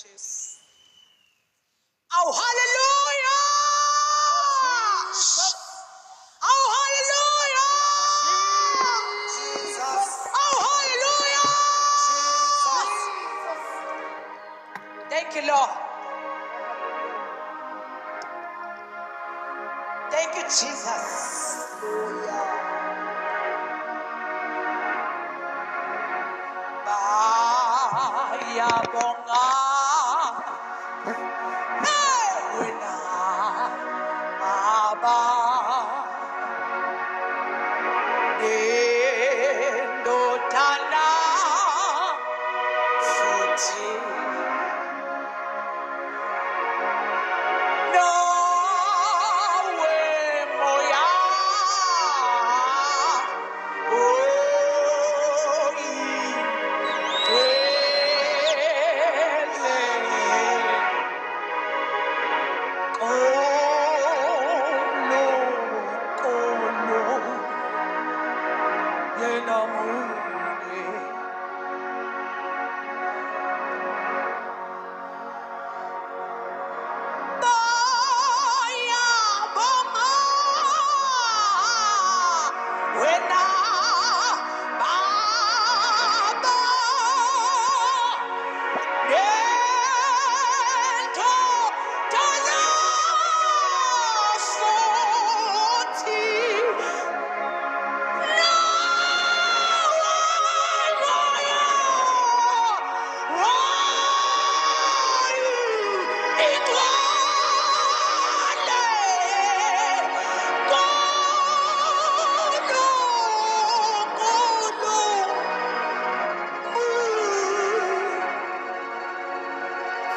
Jesu. Oh, hallelujah! Oh, hallelujah! Jesus. Oh, hallelujah! Thank you, Lord. Thank you, Jesus. Bayabonga. Wena Baba. Ndodana futhi nawe moya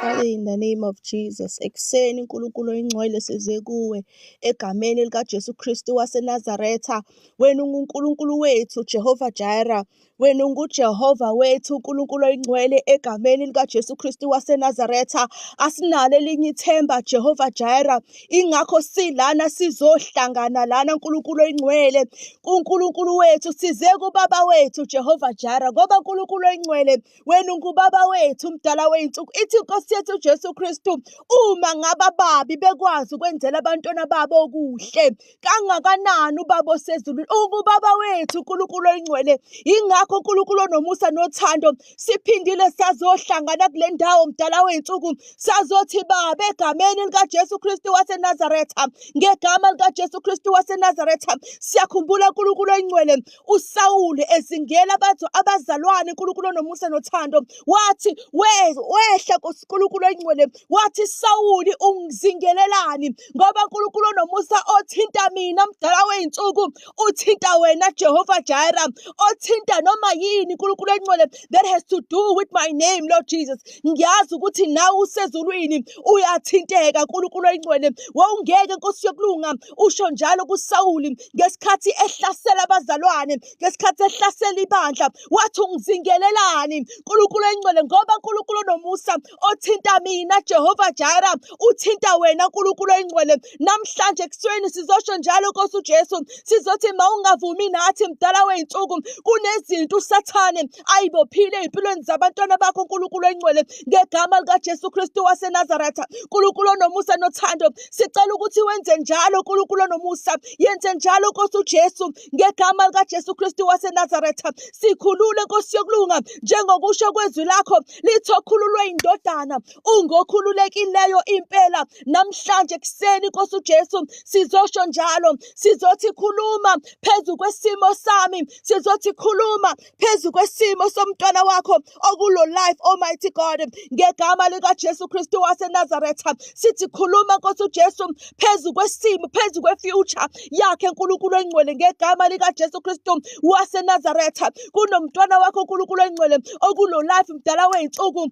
Father, in the name of Jesus, ekuseni uNkulunkulu oyingcwele size kuwe egameni lika Jesu Kristu waseNazaretha. Wena unguNkulunkulu wethu Jehova Jireh. Wena unguJehova wethu uNkulunkulu oyingcwele egameni lika Jesu Kristu waseNazaretha. Asinalo elinye ithemba Jehova Jireh. Ingakho silana sizohlangana lana uNkulunkulu oyingcwele. uNkulunkulu wethu size kubaba wethu Jehova Jireh ngoba uNkulunkulu oyingcwele wena ungubaba wethu umdala weinsuku. Ithi Nkosi yethu Jesu Kristu, uma ngaba babi bekwazi ukwenzela abantwana babo okuhle kangakanani ubaba osezulwini ungubaba wethu uNkulunkulu oyingcwele. Ingakho uNkulunkulu onomusa nothando siphindile sazohlangana kule ndawo mdala weinsuku sazothi baba egameni lika Jesu Kristu waseNazaretha, ngegama lika Jesu Kristu waseNazaretha. Siyakhumbula uNkulunkulu oyingcwele uSawule ezingela abazalwane uNkulunkulu onomusa nothando wathi wehla uNkulunkulu oyingcwele wathi Sawuli ungizingelelani ngoba uNkulunkulu onomusa othinta mina mdala weinsuku uthinta wena Jehova Jireh, othinta noma yini uNkulunkulu oyingcwele that has to do with my name Lord Jesus. Ngiyazi ukuthi nawe usezulwini uyathinteka uNkulunkulu oyingcwele. Wawungeke Nkosi yokulunga usho njalo kuSawuli ngesikhathi ehlasela abazalwane, ngesikhathi ehlasela ibandla, wathi ungizingelelani uNkulunkulu oyingcwele ngoba uNkulunkulu onomusa othinta mina Jehova Jireh uthinta wena uNkulunkulu oyingcwele. Namhlanje ekuseni sizosho njalo Nkosi uJesu sizothi mawungavumi nathi mdala weinsuku kunezinto uSathane ayibophile empilweni zabantwana bakho uNkulunkulu oyingcwele ngegama lika Jesu Kristu waseNazaretha. uNkulunkulu onomusa nothando sicela ukuthi wenze njalo uNkulunkulu onomusa, yenze njalo Nkosi uJesu ngegama lika Jesu Kristu waseNazaretha. Sikhulule Nkosi yokulunga njengokusho kwezwi lakho lithi okhululwe indodana ungokhululekileyo impela. Namhlanje kuseni Nkosi uJesu sizosho njalo sizothi khuluma phezu kwesimo sami, sizothi khuluma phezu kwesimo somntwana wakho okulo life Almighty God ngegama lika Jesu Kristu waseNazaretha. Sithi khuluma Nkosi uJesu phezu kwesimo, phezu kwefuture yakhe uNkulunkulu oyingcwele ngegama lika Jesu Kristu waseNazaretha. Kunomntwana wakho uNkulunkulu oyingcwele okulo life mdala weinsuku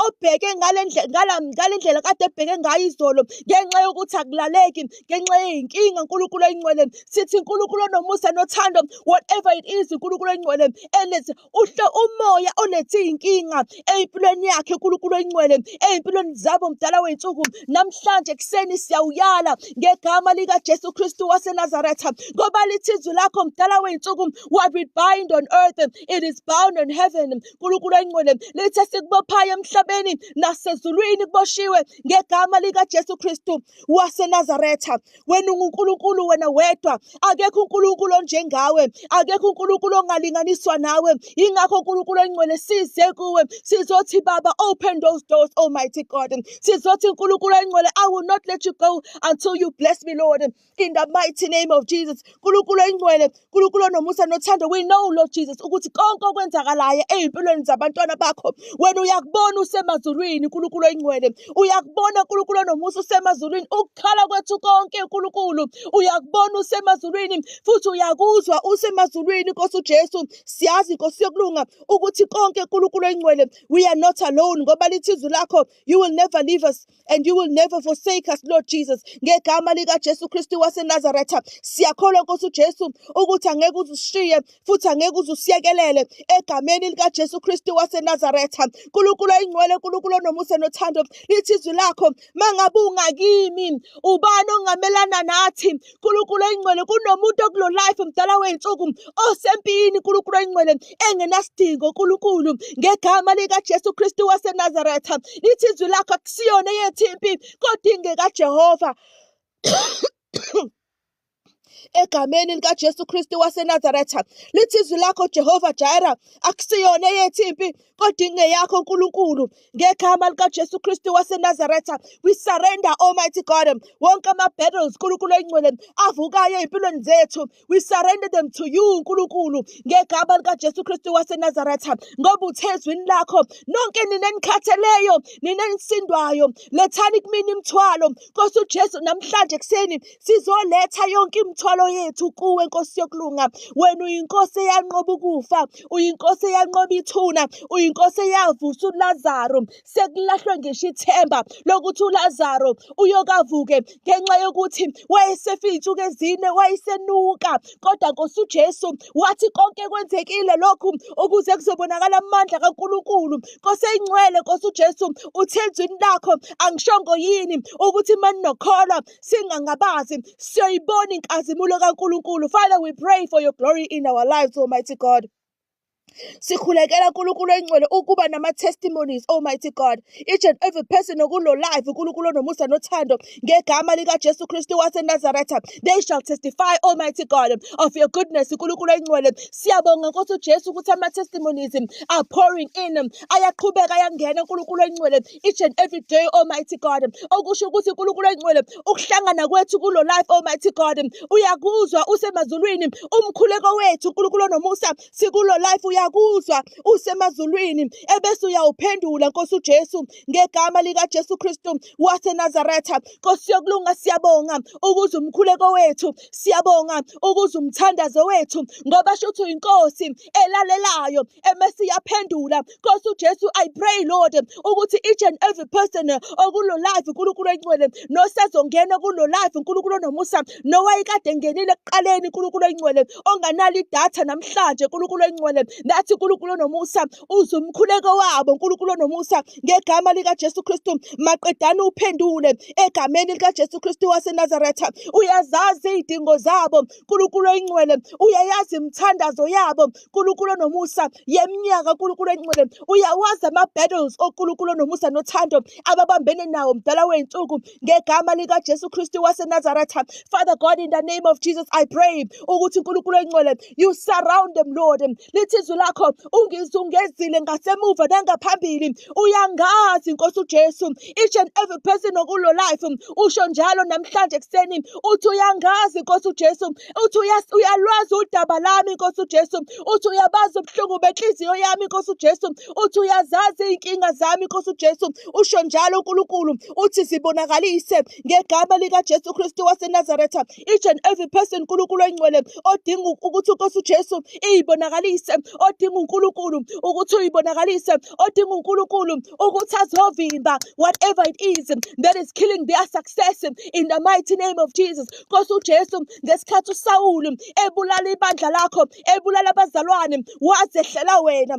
obheke ngalendlela kade ebheke ngayo izolo ngenxa yokuthi akulaleki, ngenxa yeyinkinga uNkulunkulu oyingcwele. Sithi uNkulunkulu onomusa nothando, whatever it is uNkulunkulu oyingcwele oyingcwele umoya olethe inkinga empilweni yakhe uNkulunkulu oyingcwele empilweni zabo mdala weyinsuku namhlanje ekseni siyawuyala ngegama lika Jesu Kristu waseNazaretha ngoba lithi izwi lakho mdala weyinsuku what we bind on earth it is bound in heaven uNkulunkulu oyingcwele lithi sikubophayo emhlabeni nasezulwini kuboshiwe ngegama lika Jesu Kristu waseNazaretha wena uNkulunkulu wena wedwa akekho uNkulunkulu onjengawe akekho uNkulunkulu ongalinganiswa nawe ingakho uNkulunkulu oyingcwele size kuwe sizothi baba open those doors almighty God sizothi uNkulunkulu oyingcwele I will not let you go until you bless me Lord in the mighty name of Jesus uNkulunkulu oyingcwele uNkulunkulu nomusa nothando we know Lord Jesus ukuthi konke okwenzakalayo ezimpilweni zabantwana bakho wena uyakubona usemazulwini uNkulunkulu oyingcwele uyakubona uNkulunkulu nomusa usemazulwini ukukhala kwethu konke uNkulunkulu uyakubona usemazulwini futhi uyakuzwa usemazulwini Nkosi uJesu siyazi Nkosi yokulunga ukuthi konke uNkulunkulu oyingcwele we are not alone ngoba lithi izwi lakho you will never leave us and you will never forsake us Lord Jesus ngegama lika Jesu Kristu waseNazaretha siyakholwa Nkosi uJesu ukuthi angeke uzushiye futhi angeke uzusiyekelele egameni lika Jesu Kristu waseNazaretha uNkulunkulu oyingcwele uNkulunkulu nomusa nothando lithi izwi lakho mangabe ungakimi ubani ongamelana nathi uNkulunkulu oyingcwele kunomuntu okulo life mdala weyinsuku osempini uNkulunkulu oyingcwele engenasidingo uNkulunkulu ngegama lika Jesu Kristu waseNazaretha lithi izwi lakho akusiyona yethu impi kodwa ingeka Jehova egameni lika Jesu Kristu waseNazaretha lithi izwi lakho Jehova Jireh akusiyona yethu impi kodwa ingeyakho uNkulunkulu ngegama lika Jesu Kristu waseNazaretha we surrender almighty God wonke ama battles uNkulunkulu oyingcwele avukayo empilweni zethu we surrender them to you uNkulunkulu ngegama lika Jesu Kristu waseNazaretha ngoba uthezwini lakho nonke ninenikhatheleyo ninenisindwayo lethani kumina imithwalo Nkosi uJesu namhlanje ekseni sizoletha yonke imithwalo yethu kuwe Nkosi yokulunga wena uyinkosi eyanqoba ukufa uyinkosi eyanqoba ithuna uyinkosi eyavusa uLazaro sekulahlwe ngisho ithemba lokuthi uLazaro uyokavuke ngenxa yokuthi wayesefa izinsuku ezine wayesenuka kodwa Nkosi uJesu wathi konke kwenzekile lokhu ukuze kuzobonakala amandla kaNkulunkulu Nkosi eyingcwele Nkosi uJesu uthezwini lakho angishongo yini ukuthi maninokholwa singangabazi siyoyibona inkazimulo kaNkulunkulu Father we pray for your glory in our lives almighty God sikhulekela uNkulunkulu oyingcwele ukuba nama testimonies almighty God each and every person okulo life uNkulunkulu nomusa nothando ngegama lika Jesu Kristu waseNazaretha they shall testify almighty God of your goodness uNkulunkulu oyingcwele siyabonga Nkosi uJesu ukuthi ama testimonies are pouring in ayaqhubeka ayangena uNkulunkulu oyingcwele each and every day almighty God okusho ukuthi uNkulunkulu oyingcwele ukuhlangana kwethu kulo life almighty God uyakuzwa usemazulwini umkhuleko wethu uNkulunkulu nomusa sikulo life uyakuzwa usemazulwini ebese uyawuphendula Nkosi uJesu ngegama lika Jesu Kristu waseNazaretha Nkosi yokulunga siyabonga ukuze umkhuleko wethu siyabonga ukuze umthandazo wethu ngoba shuthi uyinkosi elalelayo emese yaphendula Nkosi uJesu I pray Lord ukuthi each and every person okulo life uNkulunkulu oyingcwele nosezongena kulo life uNkulunkulu nomusa nowayekade ngenile ekuqaleni uNkulunkulu oyingcwele onganali idatha namhlanje uNkulunkulu oyingcwele nathi uNkulunkulu nomusa uzumkhuleko wabo uNkulunkulu nomusa ngegama lika Jesu Kristu maqedana uphendule egameni lika Jesu Kristu waseNazaretha uyazazi izidingo zabo uNkulunkulu oyingcwele uyayazi imthandazo yabo uNkulunkulu nomusa yeminyaka uNkulunkulu oyingcwele uyawazi ama battles oNkulunkulu nomusa nothando ababambene nawo mdala weyinsuku ngegama lika Jesu Kristu waseNazaretha Father God in the name of Jesus I pray ukuthi uNkulunkulu oyingcwele you surround them Lord lithi izwi lakho ungizungezile ngasemuva nangaphambili uyangazi Nkosi uJesu each and every person okulo life usho njalo namhlanje ekseni uthi uyangazi Nkosi uJesu uthi uyalwazi udaba lami Nkosi uJesu uthi uyabaza ubuhlungu benhliziyo yami Nkosi uJesu uthi uyazazi inkinga zami Nkosi uJesu usho njalo uNkulunkulu uthi zibonakalise ngegama lika Jesu Kristu waseNazaretha each and every person uNkulunkulu oyingcwele odinga ukuthi uNkosi uJesu ibonakalise odinga uNkulunkulu ukuthi uyibonakalise, odinga uNkulunkulu ukuthi azovimba whatever it is that is killing their success in the mighty name of Jesus. Nkosi uJesu, ngesikhathi uSawuli ebulala ibandla lakho, ebulala abazalwane, wazehlela wena,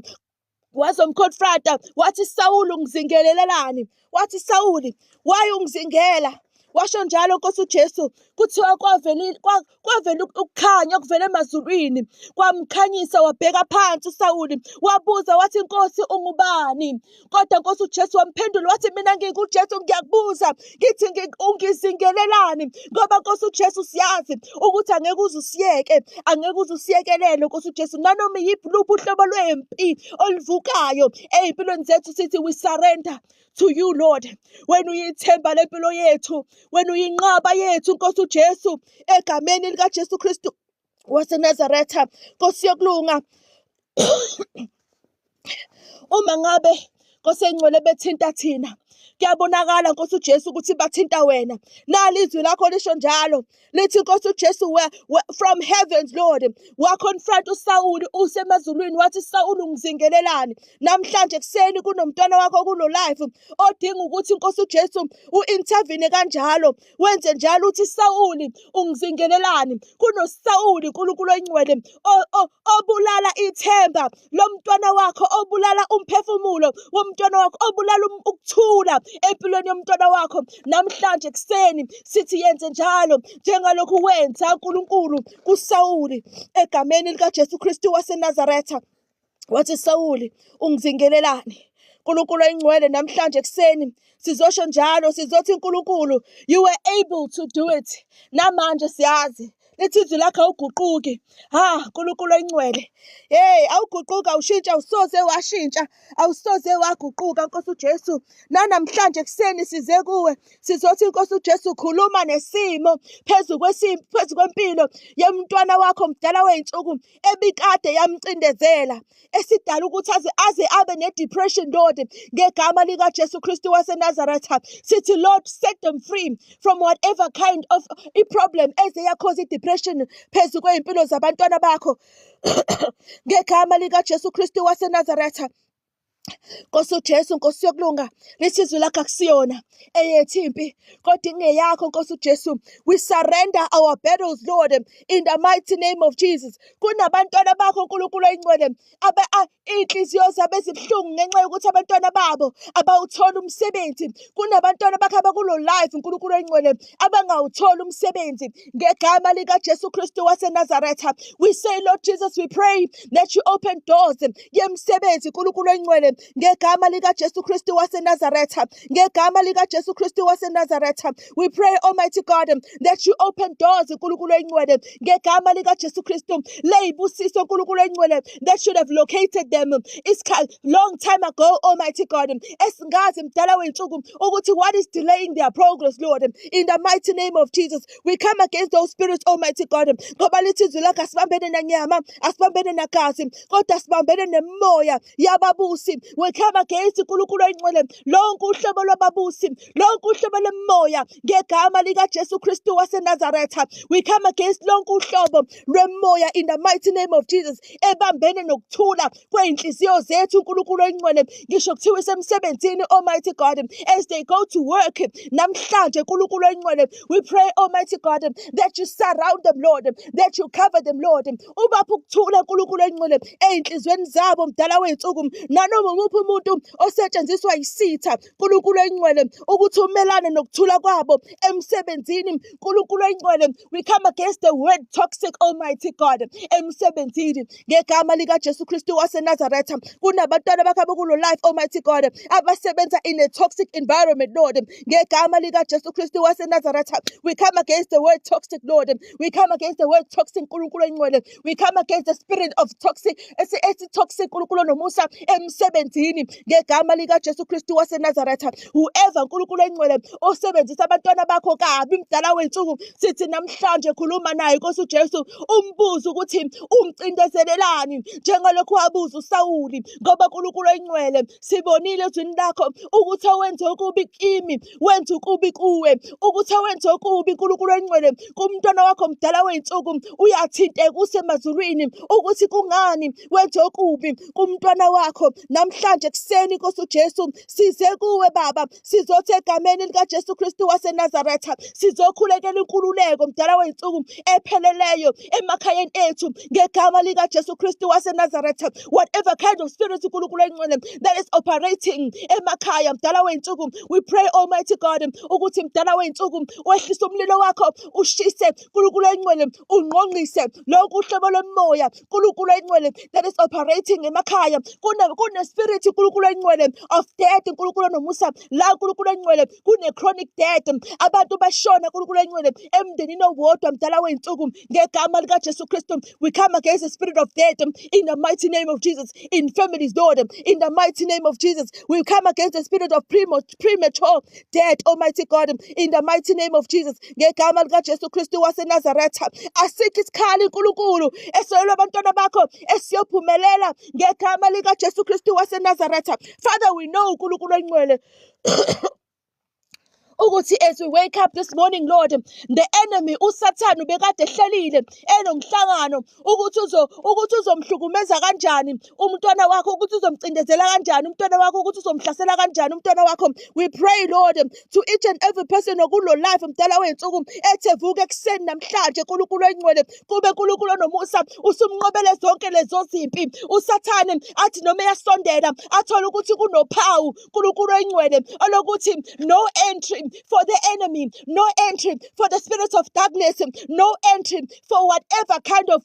wazomconfronta, wathi Sawuli ungizingelelelani? Wathi Sawuli, why ungizingela? Washo njalo Nkosi uJesu, kuthiwa kwavela ukukhanya okuvela emazulwini, kwamkhanyisa, wabheka phansi uSawuli, wabuza wathi, Nkosi ungubani? Kodwa Nkosi uJesu wamphendula wathi, mina ngikuJesu, ngiyakubuza ngithi ungizingelelani? Ngoba Nkosi uJesu siyazi ukuthi angeke uze usiyeke, angeke uze usiyekelele Nkosi uJesu, nanoma yiluphi uhlobo lwempi oluvukayo ey'mpilweni zethu, sithi we surrender to you, Lord. When uyithemba lempilo yethu, when uyinqaba yethu Nkosi uJesu, egameni lika Jesu Kristu waseNazaretha. Nkosi yokulunga, uma ngabe Nkosi engcwele bethinta thina, kuyabonakala Nkosi uJesu ukuthi bathinta wena. Nali izwi lakho lisho njalo, lithi Nkosi uJesu, from heavens Lord, waconfront uSawuli usemazulwini, wathi Sawuli ungizingelelani? Namhlanje kuseni kunomntwana wakho kulo life odinga ukuthi Nkosi uJesu u-intervene kanjalo, wenze njalo uthi Sawuli ungizingelelani? KunoSawuli uNkulunkulu oyingcwele obulala ithemba lomntwana wakho, obulala umphefumulo womntwana wakho, obulala ukuthula empilweni yomntwana wakho. Namhlanje kuseni sithi yenze njalo njengalokhu wenza uNkulunkulu kuSawuli, egameni lika Jesu Kristu waseNazaretha. Wathi Sawuli ungizingelelani? uNkulunkulu oyingcwele, namhlanje kuseni sizosho njalo, sizothi uNkulunkulu, you were able to do it. Namanje siyazi lithi izwi lakho awuguquki. uNkulunkulu oyingcwele, awuguquka, awushintsha, awusoze washintsha, awusoze waguquka Nkosi uJesu. Namhlanje kuseni size kuwe, sizothi Nkosi uJesu, khuluma nesimo phezu kwempilo yomntwana wakho mdala wey'nsuku ebikade yamcindezela, esidala ukuthi aze abe ne-depression, Lord, ngegama lika Jesu Kristu waseNazaretha. Sithi Lord, set them free from whatever kind of problem eze yakhoza i-depression phezu kwey'mpilo zabantwana bakho ngegama lika Jesu Kristu waseNazaretha. Nkosi uJesu, Nkosi yokulunga, lithi izwi lakho akusiyona eyethu impi, kodwa ingeyakho Nkosi uJesu. We surrender our battles, Lord, in the mighty name of Jesus. Kunabantwana bakho uNkulunkulu oyingcwele iy'nhliziyo zabo ezibuhlungu ngenxa yokuthi abantwana babo abawutholi umsebenzi. Kunabantwana bakho abakulo life uNkulunkulu oyingcwele abangawutholi umsebenzi ngegama lika Jesu Kristu waseNazaretha. We say, Lord Jesus, we pray that you open doors yemsebenzi uNkulunkulu oyingcwele ngegama lika Jesu Kristu waseNazaretha, ngegama lika Jesu Kristu waseNazaretha. We pray, Almighty God, that you open doors uNkulunkulu oyingcwele ngegama lika Jesu Kristu. Leyibusiso uNkulunkulu oyingcwele that should have located them it's long time ago, Almighty God. Esingazi mdala wey'nsuku ukuthi what is delaying their progress, Lord, in the mighty name of Jesus. We come against those spirits, Almighty God, ngoba lithi izwi lakho asibambene nanyama, asibambene nagazi, kodwa asibambene nemoya yababusi. We come against uNkulunkulu oyingcwele lonke uhlobo lwababusi, lonke uhlobo lemoya ngegama lika Jesu Kristu waseNazaretha. We come against lonke uhlobo lwemoya in the mighty name of Jesus, ebambene nokuthula kwey'nhliziyo zethu uNkulunkulu oyingcwele. Ngisho kuthiwa isemsebenzini, Almighty God, as they go to work namhlanje uNkulunkulu oyingcwele, we pray, Almighty God, that you surround them, Lord, that you cover them, Lord. Ubapha ukuthula uNkulunkulu oyingcwele ey'nhliziyweni zabo mdala wey'nsuku, nanoma umuphi umuntu osetshenziswa yisitha uNkulunkulu oyingcwele ukuthi umelane nokuthula kwabo emsebenzini uNkulunkulu oyingcwele. We come against the word toxic, Almighty God, emsebenzini ngegama lika Jesu Kristu waseNazaretha. Kunabantwana bakho abakulo life, Almighty God, abasebenza in a toxic environment, Lord, ngegama lika Jesu Kristu waseNazaretha. We come against the word toxic, Lord. We come against the word toxic uNkulunkulu oyingcwele. We come against the spirit of toxic, toxic uNkulunkulu nomusa emsebenzini emsebenzini ngegama lika Jesu Kristu waseNazaretha. Whoever uNkulunkulu engcwele osebenzisa abantwana bakho kabi mdala wensuku, sithi namhlanje khuluma naye Nkosi uJesu, umbuze ukuthi umcindezelelani njengalokhu wabuza uSawuli, ngoba uNkulunkulu engcwele sibonile ezwini lakho ukuthi awenze okubi kimi, wenze ukubi kuwe, ukuthi awenze okubi uNkulunkulu engcwele kumntwana wakho mdala wensuku. Uyathinteka usemazulwini ukuthi kungani wenze okubi kumntwana wakho. Namhlanje kuseni Nkosi uJesu size kuwe Baba, sizothi egameni lika Jesu Kristu waseNazaretha sizokhulekela inkululeko mdala wensuku epheleleyo emakhayeni ethu ngegama lika Jesu Kristu waseNazaretha. Whatever kind of spirit uNkulunkulu engcwele that is operating emakhaya mdala wensuku, we pray Almighty God ukuthi mdala wensuku wehlise umlilo wakho ushise uNkulunkulu engcwele, ungqongqise lokhu uhlobo lomoya uNkulunkulu engcwele that is operating emakhaya. Kune spirit uNkulunkulu engcwele of death uNkulunkulu nomusa, la uNkulunkulu engcwele kune chronic death, abantu bashona uNkulunkulu engcwele emndenini owodwa mdala wensuku ngegama lika Jesu Kristu. We come against the spirit of death in the mighty name of Jesus, in families Lord, in the mighty name of Jesus. We come against the spirit of premature death, Almighty God, in the mighty name of Jesus ngegama lika Jesu Kristu waseNazaretha. Asikho isikhali uNkulunkulu esoyelwa abantwana bakho esiyophumelela ngegama lika Jesu Kristu waseNazaretha. Father, we know uNkulunkulu engcwele ukuthi as we wake up this morning Lord, the enemy uSathane ubekade ehlelile enomhlangano ukuthi uzomhlukumeza kanjani umntwana wakho, ukuthi uzomcindezela kanjani umntwana wakho, ukuthi uzomhlasela kanjani umntwana wakho. We pray Lord to each and every person okulo life mdala wensuku ethevuka ekuseni namhlanje uNkulunkulu engcwele, kube uNkulunkulu nomusa usumnqobele zonke lezo zimpi. uSathane athi noma eyasondela athola ukuthi kunophawu uNkulunkulu engcwele olokuthi no entry for the enemy, no entry for the spirits of darkness, no entry for whatever kind of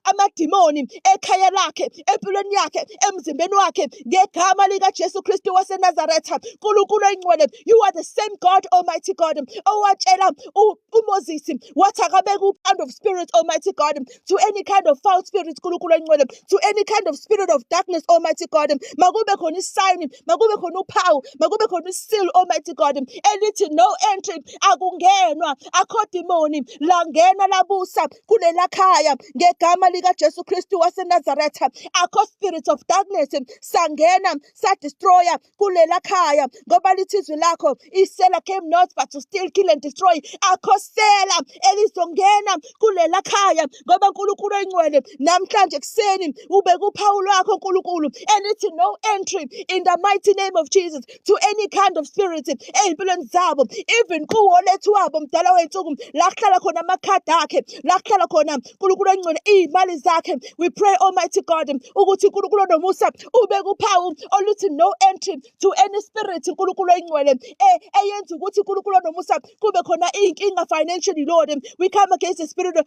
amadimoni ekhaya lakhe, empilweni yakhe, emzimbeni wakhe ngegama lika Jesu Kristu waseNazaretha. uNkulunkulu engcwele, you are the same God, Almighty God, owatshela uMoses wathi akabeke kind of spirit, Almighty God, to any kind of foul spirit uNkulunkulu engcwele, to any kind of spirit of darkness, Almighty God. Makube khona isign, makube khona uphawu, makube khona iseal, Almighty God, elithi no entry, akungenwa akho demoni langena labusa kulela khaya ngegama lika Jesu Kristu waseNazaretha. Akho spirit of darkness sangena sadestroya kulela khaya, ngoba lithi izwi lakho isela came not but to steal, kill and destroy. Akho sela elizongena kulela khaya, ngoba uNkulunkulu engcwele namhlanje kuseni ubeka uphawu lwakho uNkulunkulu elithi no entry in the mighty name of Jesus to any kind of spirit ey'mpilweni zabo, even kuwo lethu wabo mdala wensuku la kuhlala khona amakhadi akhe, la kuhlala khona uNkulunkulu engcwele iy'mali zakhe. We pray Almighty God ukuthi uNkulunkulu nomusa ubeke uphawu oluthi no entry to any spirit uNkulunkulu engcwele eyenza ukuthi uNkulunkulu nomusa kube khona iy'nkinga financially Lord. We come against the spirit of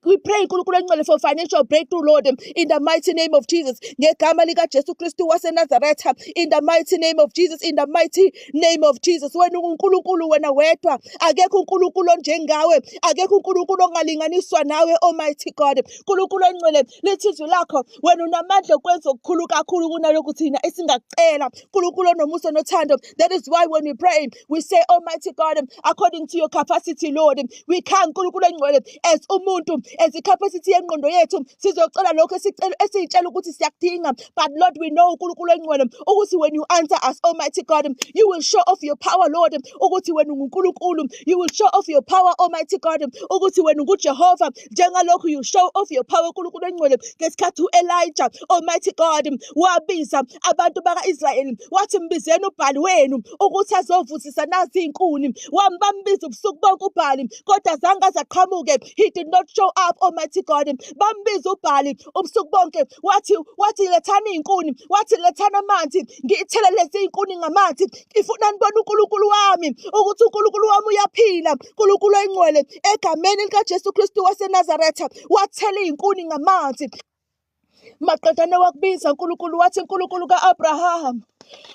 we pray uNkulunkulu engcwele for financial breakthrough Lord, in the mighty name of Jesus ngegama lika Jesu Kristu waseNazaretha, in the mighty name of Jesus, in the mighty name of Jesus. Wena uNkulunkulu wena wedwa, akekho uNkulunkulu onjengawe, akekho uNkulunkulu ongalinganiswa nawe, Almighty God. uNkulunkulu engcwele lithi izwi lakho wena unamandla okwenza okukhulu kakhulu kunalokhu thina esingakucela. uNkulunkulu nomusa nothando, that is why when we pray we say Almighty God, according to your capacity Lord, we come uNkulunkulu engcwele as umuntu, as i-capacity yengqondo yethu sizocela lokho esiyitshela ukuthi siyakudinga. But Lord, we know uNkulunkulu engcwele ukuthi when you answer us, Almighty God, you will show off your power Lord, ukuthi wena uNkulunkulu, you will show off your power, Almighty God, ukuthi wena unguJehova njengalokhu you show off your power uNkulunkulu engcwele ngesikhathi u-Elijah, Almighty God, wabiza abantu baka-Israyeli wathi mbizeni uBhali wenu ukuthi azovusisa nazi inkuni. Bambiza ubusuku bonke uBhali kodwa zange azaqhamuke. He did not show up, Almighty God. Bambiza uBhali ubusuku bonke wathi lethani inkuni, wathi lethani amanzi ngithele lezi inkuni ngamanzi. Ngifuna nibone uNkulunkulu wami ukuthi uNkulunkulu wami uyaphila. uNkulunkulu engcwele egameni lika Jesu Kristu waseNazaretha wathela inkuni ngamanzi. Maqedane wakubiza uNkulunkulu wathi uNkulunkulu ka-Abraham,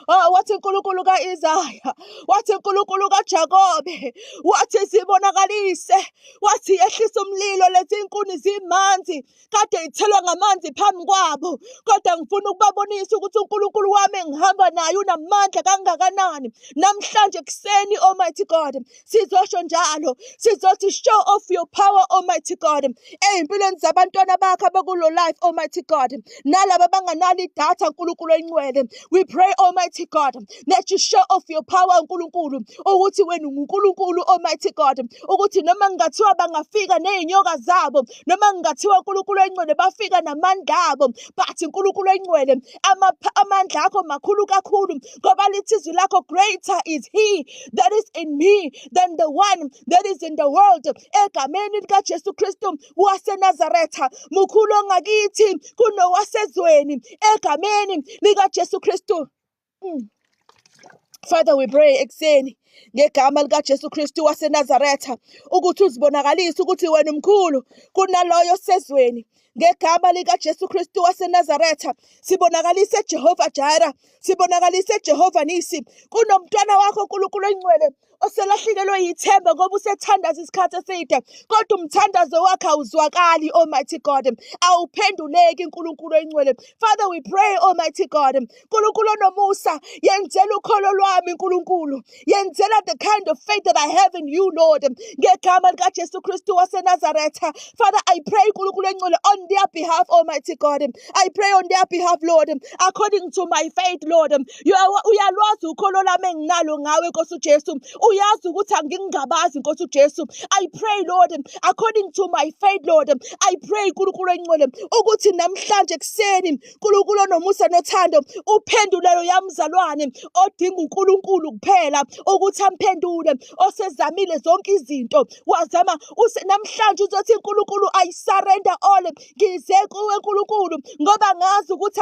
Oh, wathi uNkulunkulu ka-Isaya, wathi uNkulunkulu kaJakobe, wathi zibonakalise, wathi yehlisa umlilo, lethi inkuni zimanzi, kade ithelwa ngamanzi phambi kwabo. Kodwa ngifuna ukubabonisa ukuthi uNkulunkulu wami engihamba naye unamandla kangakanani. Namhlanje kuseni, Almighty God, sizosho njalo, sizothi show off your power, Almighty God, ey'mpilweni zabantwana bakho abakulo life, Almighty God, nalaba abanganalo idatha, uNkulunkulu oyingcwele. We pray, Almighty God, that you show off your power, uNkulunkulu, ukuthi wena uNkulunkulu, Almighty God, ukuthi noma kungathiwa bangafika ney'nyoka zabo, noma kungathiwa uNkulunkulu oyingcwele bafika namandla abo, but uNkulunkulu oyingcwele amandla akho makhulu kakhulu, ngoba lithi izwi lakho, greater is he that is in me than the one that is in the world. Egameni likaJesu Kristu waseNazaretha, mukhulu ongakithi kunowasezweni, egameni likaJesu Kristu. Father, we pray ekuseni ngegama likaJesu Kristu waseNazaretha ukuthi uzibonakalise ukuthi wena umkhulu kunaloyo osezweni. Ngegama likaJesu Kristu waseNazaretha sibonakalise Jehova Jireh, sibonakalise Jehova Nisi. Kunomntwana wakho uNkulunkulu oyingcwele oselahlekelwe yithemba ngoba usethandaza isikhathi eside, kodwa umthandazo wakhe awuzwakali, Almighty God, awuphenduleki uNkulunkulu oyingcwele. Father, we pray, Almighty God, uNkulunkulu onomusa, yenzela ukholo lwami uNkulunkulu, yenzela the kind of faith that I have in you, Lord, ngegama likaJesu Kristu waseNazaretha. Father, I pray uNkulunkulu oyingcwele on their behalf, Almighty God, I pray on their behalf, Lord, according to my faith, Lord. Uyalwazi ukholo lami enginalo ngawe, Nkosi uJesu. Uyazi ukuthi angingabazi, Nkosi uJesu. I pray, Lord, according to my faith, Lord, I pray uNkulunkulu oyingcwele ukuthi namhlanje kuseni uNkulunkulu onomusa nothando uphendule lo yamzalwane odinga uNkulunkulu kuphela ukuthi amphendule, osezamile zonke izinto wazama. Namhlanje uzothi uNkulunkulu, I surrender all, ngize kuwe uNkulunkulu ngoba ngazi ukuthi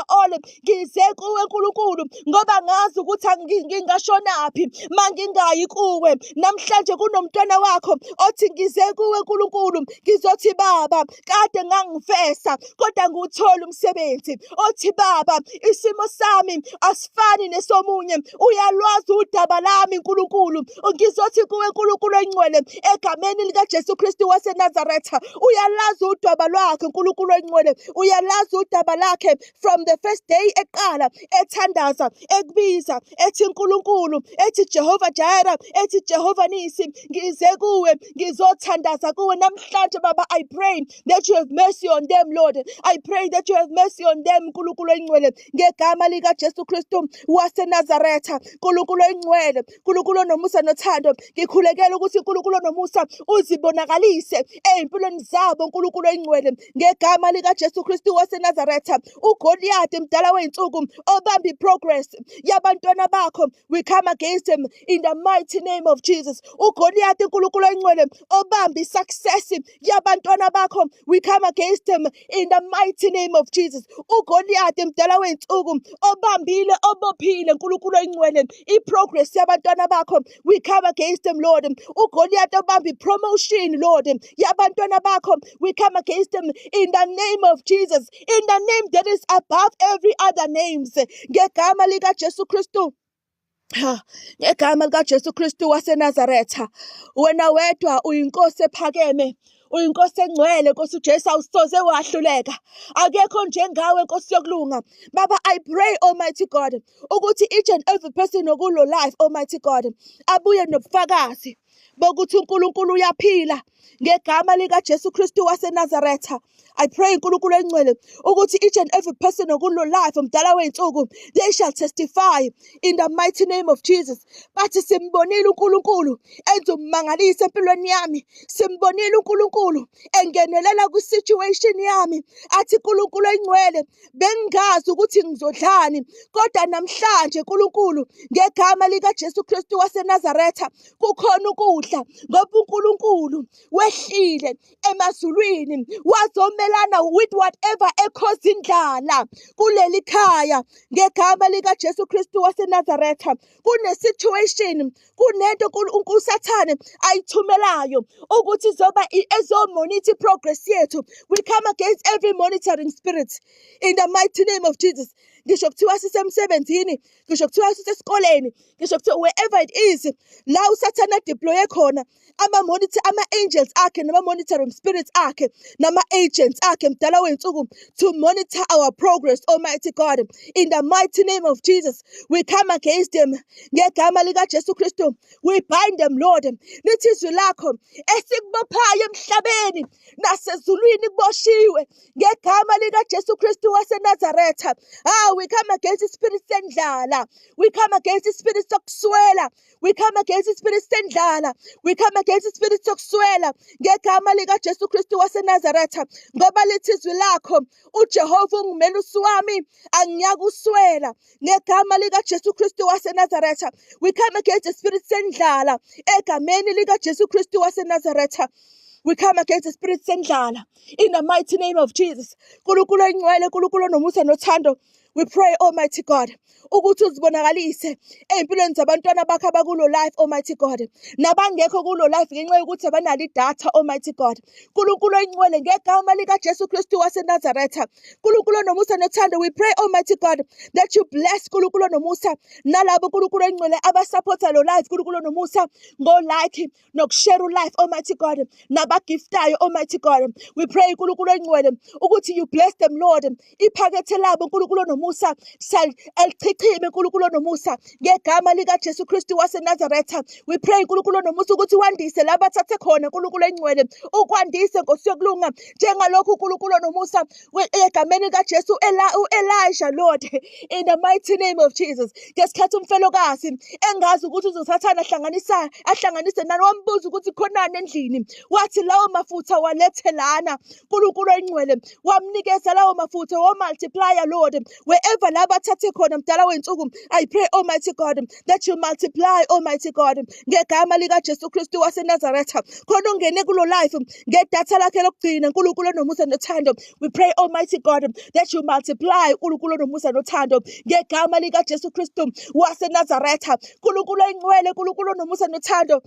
all, ngize kuwe uNkulunkulu ngoba ngazi ukuthi ngingashonaphi mangingayi kuwe. Namhlanje kunomntwana wakho othi ngize kuwe uNkulunkulu, ngizothi Baba kade ngangifesa kodwa ngiwuthola umsebenzi. Othi Baba isimo sami asifani nesomunye, uyalwazi udaba lami uNkulunkulu. Ngizothi kuwe uNkulunkulu oyingcwele egameni likaJesu Kristu waseNazaretha, uyalazi udaba lwakhe uNkulunkulu oyingcwele, uyalazi udaba lakhe from the first day eqala ethandaza, ekubiza, ethi uNkulunkulu, ethi Jehova Jireh, ethi Jehova Nisi, ngize kuwe, ngizothandaza kuwe. Namhlanje Baba, I pray that you have mercy on them, Lord. I pray that you have mercy on them, uNkulunkulu oyingcwele, ngegama likaJesu Kristu waseNazaretha. uNkulunkulu oyingcwele, uNkulunkulu onomusa nothando, ngikhulekela ukuthi uNkulunkulu onomusa uzibonakalise ey'mpilweni zabo, uNkulunkulu oyingcwele, ngegama likaJesu Kristu waseNazaretha. uGoliath mdala wey'nsuku obamba iprogress yabantwana bakho, we come against him in the mighty name of Jesus. uGoliath uNkulunkulu oyingcwele obamba isuccess yabantwana bakho, we come against him in the mighty name of Jesus. uGoliath mdala wey'nsuku obambile obophile uNkulunkulu oyingcwele iprogress yabantwana bakho, we come against him, Lord. uGoliath obamba ipromotion, Lord, yabantwana bakho, we come against him in the name of Jesus, in the name that is above every other names, ngegama likaJesu Kristu. Ngegama likaJesu Kristu waseNazaretha, wena wedwa uyinkosi ephakeme, uyinkosi engcwele, Nkosi uJesu, awusoze wahluleka, akekho njengawe, Nkosi yokulunga. Baba, I pray, Almighty God, ukuthi each and every person okulo life, Almighty God, abuye nobufakazi bokuthi uNkulunkulu uyaphila, ngegama likaJesu Kristu waseNazaretha. I pray uNkulunkulu oyingcwele ukuthi each and every person okulo life mdala wey'nsuku, they shall testify in the mighty name of Jesus. Bathi simbonile uNkulunkulu enza umangalisa empilweni yami, simbonile uNkulunkulu engenelela kwi-situation yami. Athi uNkulunkulu oyingcwele, bengingazi ukuthi ngizodlani, kodwa namhlanje uNkulunkulu, ngegama likaJesu Kristu waseNazaretha, kukhona ukudla ngoba uNkulunkulu wehlile emazulwini wazomelana with whatever ekhoza indlala kuleli khaya, ngegama likaJesu Kristu waseNazaretha. Kune-situation, kunento uNkulunkulu ayithumelayo ukuthi zoba ezomonitor progress yethu. We come against every monitoring spirit in the mighty name of Jesus. ngisho kuthiwa sisemsebenzini, ngisho kuthiwa sisesikoleni, ngisho kuthiwa wherever it is, la usathana deploye khona ama-angels akhe nama-monitoring spirits akhe nama-agents akhe mdala wey'nsuku to monitor our progress, Almighty God. In the mighty name of Jesus, we come against them. Ngegama likaJesu Kristu, we bind them, Lord. Lithi izwi lakho esikubophayo emhlabeni nasezulwini kuboshiwe ngegama likaJesu Kristu waseNazaretha. We come against the spirit sendlala. We come against the spirit sokuswela. We come against the spirit sendlala. We come against the spirit sokuswela ngegama likaJesu Kristu waseNazaretha. Ngoba lithi izwi lakho uJehova ungumelusi wami angiyakuswela ngegama likaJesu Kristu waseNazaretha. We come against the spirit sendlala egameni likaJesu Kristu waseNazaretha. We come against the spirit sendlala in the mighty name of Jesus. Nkulunkulu oyingcwele, Nkulunkulu onomusa nothando, we pray, Almighty God, ukuthi uzibonakalise ey'mpilweni zabantwana bakho abakulo life, Almighty God, nabangekho kulo life ngenxa yokuthi abanalo idatha, Almighty God. Nkulunkulu oyingcwele, ngegama likaJesu Kristu waseNazaretha, Nkulunkulu onomusa nothando, we pray, Almighty God, that you bless Nkulunkulu onomusa nalabo Nkulunkulu oyingcwele abasupporta lo life, Nkulunkulu onomusa ngo-like nokushare life, Almighty God, nabagiftayo, Almighty God. We pray Nkulunkulu oyingcwele ukuthi you bless them, Lord. Iphakethe labo Nkulunkulu onomusa elichichime Nkulunkulu onomusa ngegama likaJesu Kristu waseNazaretha. We pray Nkulunkulu onomusa ukuthi wandise la bathathe khona Nkulunkulu oyingcwele, ukwandise Nkosi yokulunga njengalokhu Nkulunkulu onomusa egameni likaJesu u-Elijah, Lord, in the mighty name of Jesus. Ngesikhathi umfelokazi engazi ukuthi uzothathana ahlanganise nani, wambuza ukuthi khonani endlini, wathi lawo mafutha walethe lana Nkulunkulu oyingcwele, wamnikeza lawo mafutha wo-multiplier, Lord, wherever la bathathe khona mdala wey'nsuku. I pray, Almighty God, that you multiply, Almighty God, ngegama likaJesu Kristu waseNazaretha, khona ungene kulo life ngedatha lakhe lokugcina Nkulunkulu onomusa nothando. We pray, Almighty God, that you multiply Nkulunkulu onomusa nothando ngegama likaJesu Kristu waseNazaretha. Nkulunkulu oyingcwele, Nkulunkulu onomusa nothando,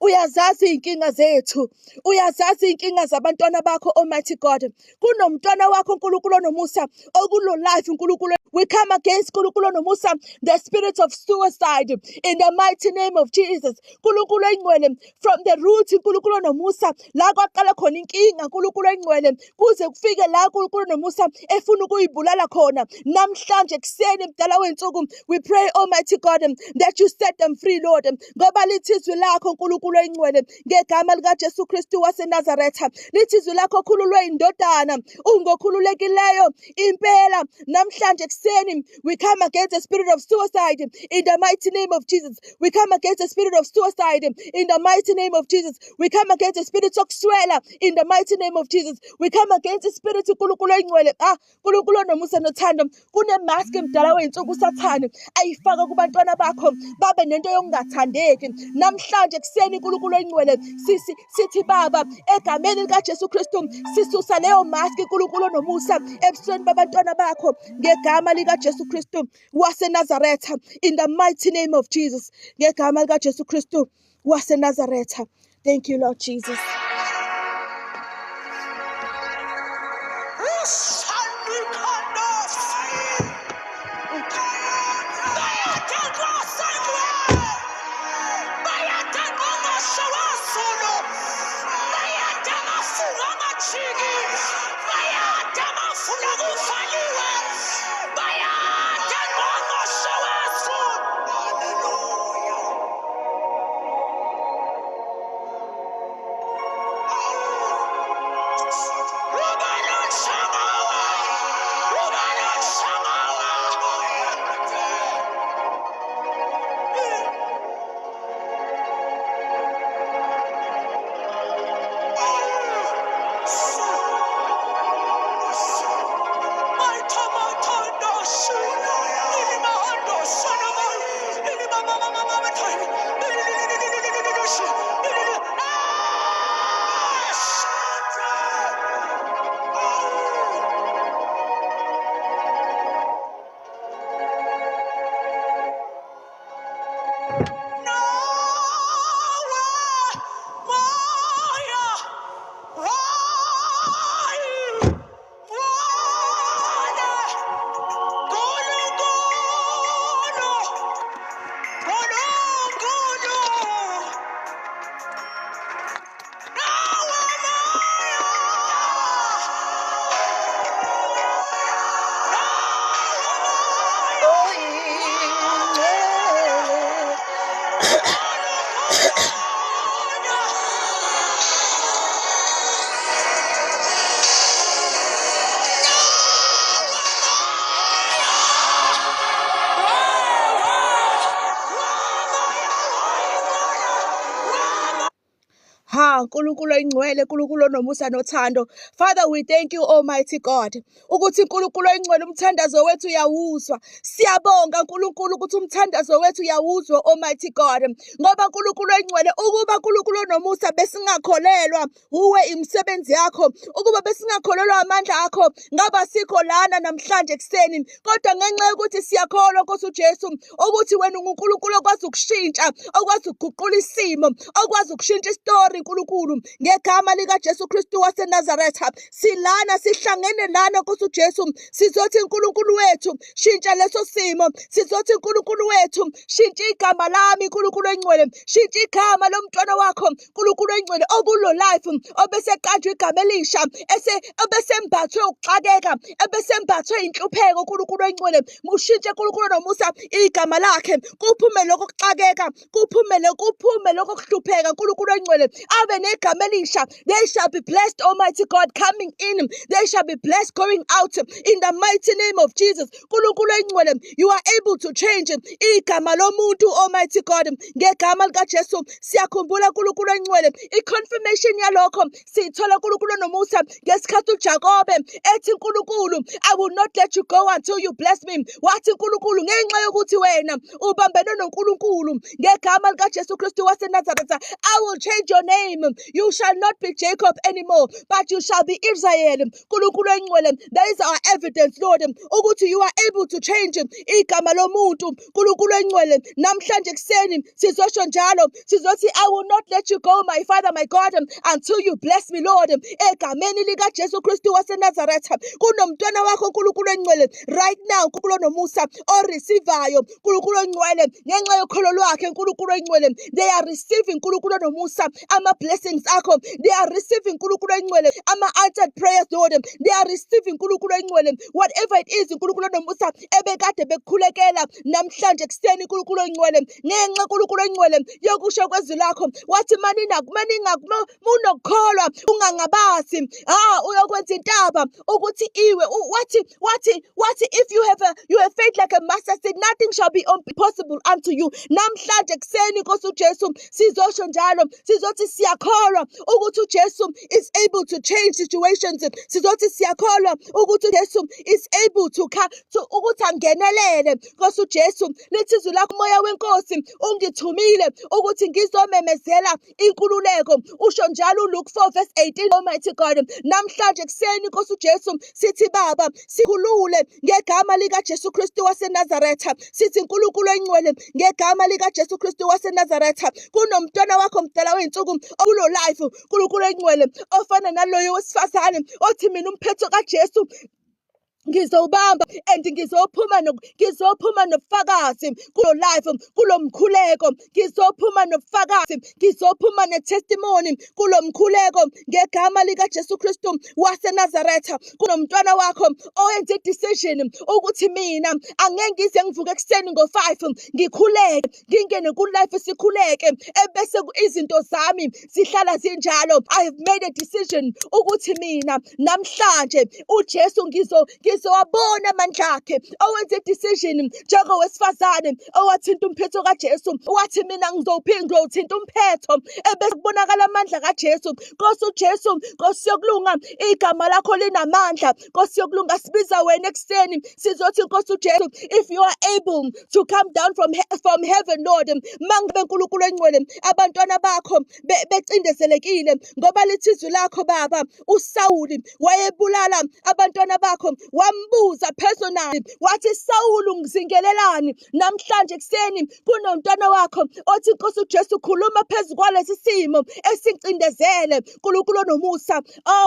uyazazi iy'nkinga zethu, uyazazi iy'nkinga zabantwana bakho, Almighty God. Kunomntwana wakho Nkulunkulu onomusa okulo life, Nkulunkulu. We come against Nkulunkulu onomusa the spirit of suicide in the mighty name of Jesus. Nkulunkulu oyingcwele, from the root Nkulunkulu onomusa la kwaqala khona inkinga Nkulunkulu oyingcwele kuze kufike la Nkulunkulu onomusa efuna ukuyibulala khona namhlanje kuseni mdala wey'nsuku. We pray, Almighty God, that you set them free, Lord, ngoba lithi izwi lakho Nkulunkulu oyingcwele ngegama likaJesu Kristu waseNazaretha. Lithi izwi lakho khululwe indodana ungokhululekileyo impela namhlanje kuseni. We come against the spirit of suicide in the mighty name of Jesus. We come against the spirit of suicide in the mighty name of Jesus. We come against the spirit of swela in the mighty name of Jesus. We come against the spirit of Nkulunkulu oyingcwele. Nkulunkulu onomusa nothando, kunemaski mdala wey'nsuku usathane ayifaka kubantwana bakho babe nento yokungathandeki namhlanje kuseni Nkulunkulu oyingcwele. Sithi Baba, egameni likaJesu Kristu sisusa leyo maski Nkulunkulu onomusa ebusweni babantwana bakho ngegama likaJesu Kristu waseNazaretha, in the mighty name of Jesus. Ngegama likaJesu Kristu waseNazaretha. Thank you, Lord Jesus. nkulunkulu oyingcwele, nkulunkulu onomusa nothando. Father, we thank you, Almighty God, ukuthi nkulunkulu oyingcwele umthandazo wethu uyawuzwa. Siyabonga nkulunkulu ukuthi umthandazo wethu uyawuzwa, Almighty God, ngoba nkulunkulu oyingcwele ukuba nkulunkulu onomusa besingakholelwa uwe imisebenzi yakho, ukuba besingakholelwa amandla akho, ngaba sikho lana namhlanje ekuseni. Kodwa ngenxa yokuthi siyakholwa Nkosi uJesu ukuthi wena uNkulunkulu okwazi ukushintsha, okwazi ukuguqula isimo, okwazi ukushintsha istori nkulunkulu, ngegama lika Jesu Kristu waseNazaretha silana, sihlangene lana Nkosi uJesu, sizothi nkulunkulu wethu shintsha leso simo, sizothi nkulunkulu wethu shintsha igama lami nkulunkulu oyingcwele, shintsha igama lomntwana wakho nkulunkulu oyingcwele okulo life, obeseqanjwe igama elisha, obesembathwe ukuxakeka, ebesembathwe inhlupheko nkulunkulu oyingcwele, mushintshe nkulunkulu nomusa igama lakhe, kuphume lokho kuxakeka, kuphume lokho kuhlupheka nkulunkulu oyingcwele, abe negama elisha. They shall be blessed, Almighty God, coming in, they shall be blessed going out, in the mighty name of Jesus. Nkulunkulu oyingcwele, you are able to change igama lomuntu, Almighty God, ngegama lika Jesu. Siyakhumbula nkulunkulu oyingcwele i-confirmation yalokho siyithola nkulunkulu nomusa ngesikhathi uJakobe ethi nkulunkulu, I will not let you go until you bless me. Wathi nkulunkulu, ngenxa yokuthi wena ubambene nonkulunkulu, ngegama lika Jesu Kristu waseNazaretha, I will change your name. You shall not be Jacob anymore, but you shall be Israel. Nkulunkulu oyingcwele, that is our evidence, Lord, ukuthi you are able to change igama lomuntu. Nkulunkulu oyingcwele, namhlanje kuseni sizosho njalo, sizothi I will not let you go, my Father, my God, until you bless me, Lord. Egameni lika Jesu Kristu waseNazaretha, kunomntwana wakho nkulunkulu oyingcwele right now, nkulunkulu nomusa oreceivayo nkulunkulu oyingcwele, ngenxa yokholo lwakhe nkulunkulu oyingcwele, they are receiving nkulunkulu nomusa ama blessings akho, they are receiving nkulunkulu oyingcwele ama answered prayers, Lord, they are receiving nkulunkulu oyingcwele whatever it is nkulunkulu nomusa ebekade bekukhulekela namhlanje kuseni nkulunkulu oyingcwele, ngenxa nkulunkulu oyingcwele yokusho kwezwi lakho, wathi munokukholwa ungangabazi uyokwenza intaba ukuthi iwe wathi if you have faith like a mustard seed, nothing shall be impossible unto you. Namhlanje kuseni Nkosi uJesu sizosho njalo, sizothi siyakholwa ukuthi uJesu is able to change situations, sizothi siyakholwa ukuthi uJesu is able to ukuthi angenelele. Nkosi uJesu, lithi izwi lakho moya wenkosi ungithumile ukuthi ngizomemezela inkululeko, usho njalo uLuke 4:18, Almighty God. Namhlanje kuseni Nkosi uJesu sithi Baba, sikhulule ngegama lika Jesu Kristu waseNazaretha, sithi nkulunkulu oyingcwele, ngegama lika Jesu Kristu waseNazaretha, kunomntwana wakho mdala weinsuku okulo life nkulunkulu oyingcwele, ofana naloyo wesifazane othi mina umphetho kaJesu ngizobamba and ngizophuma nobufakazi kulo life, kulo mkhuleko, ngizophuma nobufakazi, ngizophuma ne-testimony kulo mkhuleko, ngegama lika Jesu Kristu waseNazaretha. Kunomntwana wakho owenze decision ukuthi mina angeke ngize ngivuke ekuseni ngo-5 ngikhuleke, ngingene ku-life sikhuleke, ebese izinto zami zihlala zinjalo. I have made a decision ukuthi mina namhlanje uJesu ngizowabona amandla akhe, owenze decision njengowesifazane owathinta umphetho kaJesu, wathi mina ngizowuthinta umphetho, ebese kubonakala amandla kaJesu. Nkosi uJesu, Nkosi yokulunga, igama lakho linamandla. Nkosi yokulunga, sibiza wena ekuseni sizothi Nkosi uJesu, if you are able to come down from heaven, Lord, mangabe nkulunkulu oyingcwele abantwana bakho becindezelekile, ngoba lithi izwi lakho Baba, uSawuli wayebulala abantwana bakho, wambuza personally wathi Sawulu ngizingelelani. Namhlanje kuseni kunomntwana wakho othi Nkosi uJesu khuluma phezu kwalesi simo esicindezele. Nkulunkulu nomusa,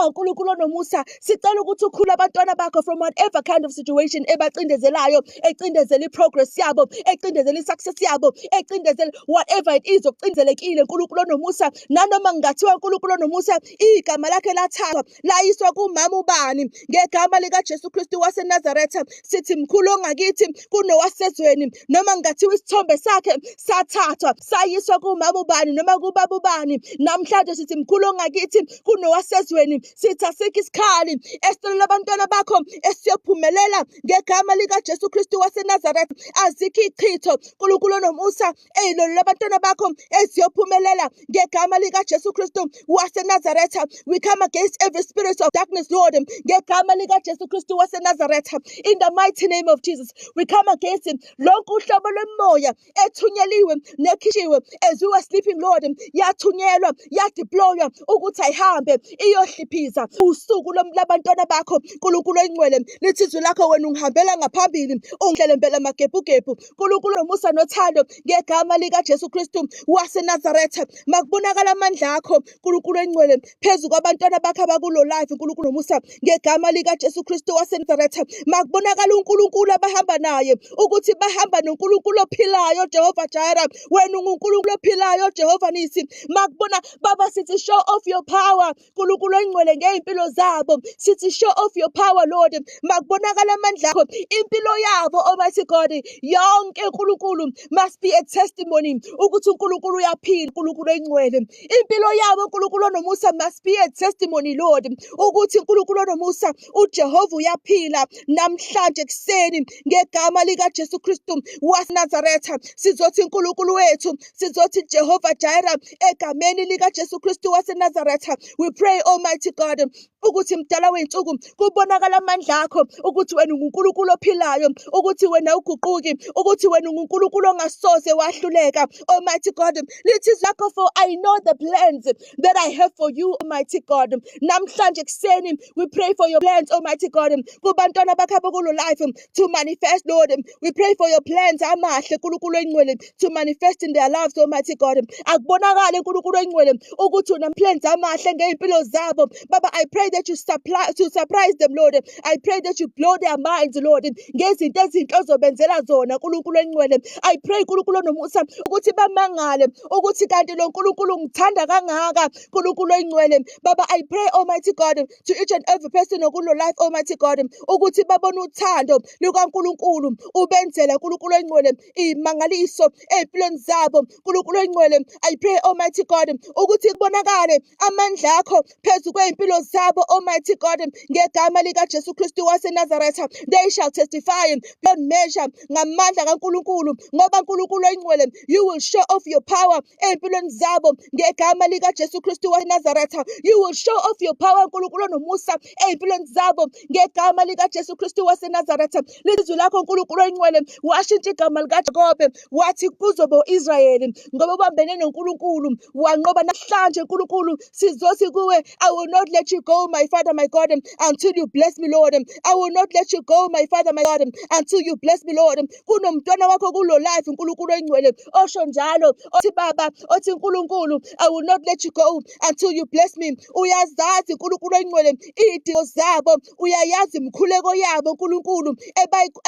nkulunkulu nomusa, sicela ukuthi ukhulule abantwana bakho from whatever kind of situation ebacindezelayo, ecindezela iprogress yabo, ecindezela isuccess yabo, ecindezela whatever it is okucindezelekile. Nkulunkulu nomusa, nanoma ngingathiwa nkulunkulu nomusa igama lakhe lathathwa layiswa kumama ubani, ngegama lika Jesu Kristu Kristu waseNazaretha. Sithi mkhulu ongakithi kunowasezweni, noma ngathiwa isithombe sakhe sathathwa sayiswa kumama ubani noma kubaba ubani. Namhlanje sithi mkhulu ongakithi kunowasezweni. Sithi asikho isikhali esitolo labantwana bakho esiyophumelela ngegama likaJesu Kristu waseNazaretha. Azikho ichitho uNkulunkulu onomusa ey'lolo labantwana bakho eziyophumelela ngegama likaJesu Kristu waseNazaretha. We come against every spirit of darkness, Lord, ngegama likaJesu Kristu waseNazaretha. In the mighty name of Jesus, we come against him. Lonke uhlobo lwemoya ethunyeliwe nekhishiwe as we were sleeping, Lord, yathunyelwa yadeploywa ukuthi ayihambe iyohliphiza usuku labantwana bakho. Nkulunkulu oyingcwele, lithi izwi lakho wena ungihambela ngaphambili ungihlele mbele magebhugebhu. Nkulunkulu nomusa nothando ngegama likaJesu Kristu waseNazaretha. Makubonakala amandla akho Nkulunkulu oyingcwele phezu kwabantwana bakho abakulo life. Nkulunkulu nomusa ngegama likaJesu Kristu waseNazaretha. Makubonakala uNkulunkulu abahamba naye ukuthi bahamba noNkulunkulu ophilayo Jehova Jireh. Wena uNkulunkulu ophilayo Jehova Nisi. Makubona Baba, sithi show off your power Nkulunkulu oyingcwele ngey'mpilo zabo. Sithi show off your power Lord. Makubonakala amandla akho impilo yabo Almighty God yonke Nkulunkulu must be a testimony ukuthi uNkulunkulu uyaphila. Nkulunkulu oyingcwele impilo yabo uNkulunkulu onomusa must be a testimony Lord ukuthi uNkulunkulu onomusa uJehova uyaphila namhlanje kuseni ngegama likaJesu Kristu waseNazaretha. Sizothi uNkulunkulu wethu, sizothi Jehova Jireh egameni likaJesu Kristu waseNazaretha. We pray Almighty God ukuthi mdala wey'nsuku kubonakala amandla akho ukuthi wena uNkulunkulu ophilayo, ukuthi wena uguquki, ukuthi wena uNkulunkulu ongasoze wahluleka. Almighty God, lithi zakho, for I know the plans that I have for you Almighty God. Namhlanje kuseni we pray for your plans Almighty God kubantwana bakho abakulo life to manifest Lord. We pray for your plans amahle Nkulunkulu oyingcwele to manifest in their lives Almighty God. Akubonakale Nkulunkulu oyingcwele ukuthi una plans amahle ngey'mpilo zabo. Baba, I pray that you surprise them Lord. I pray that you blow their minds Lord ngezinto ezinhle ozobenzela zona Nkulunkulu oyingcwele. I pray Nkulunkulu onomusa ukuthi bamangale ukuthi kanti lo Nkulunkulu ngithanda kangaka Nkulunkulu oyingcwele. Baba, I pray Almighty God to each and every person okulo life Almighty God ukuthi babone uthando lukaNkulunkulu ubenzela Nkulunkulu oyingcwele imangaliso ey'mpilweni zabo Nkulunkulu oyingcwele. I pray Almighty God ukuthi kubonakale amandla akho phezu kwey'mpilo zabo Almighty God ngegama likaJesu Kristu waseNazaretha. They shall testify beyond measure ngamandla kaNkulunkulu ngoba Nkulunkulu oyingcwele you will show off your power ey'mpilweni zabo ngegama likaJesu Kristu waseNazaretha. You will show off your power Nkulunkulu onomusa ey'mpilweni zabo ngegama likaJesu Kristu waseNazaretha. Lizwi lakho Nkulunkulu oyingcwele washintsha igama likaJakobe wathi kuzoba Israyeli ngoba ubambene noNkulunkulu wanqoba. Namhlanje Nkulunkulu sizothi kuwe, I will not let you go my Father my God until you bless me Lord. I will not let you go my Father my God until you bless me Lord. Kunomntwana wakho kulo life Nkulunkulu oyingcwele osho njalo othi Baba, othi Nkulunkulu, I will not let you go until you bless me. Uyazazi Nkulunkulu oyingcwele iy'dingo zabo, uyayazi imkhuleko yabo Nkulunkulu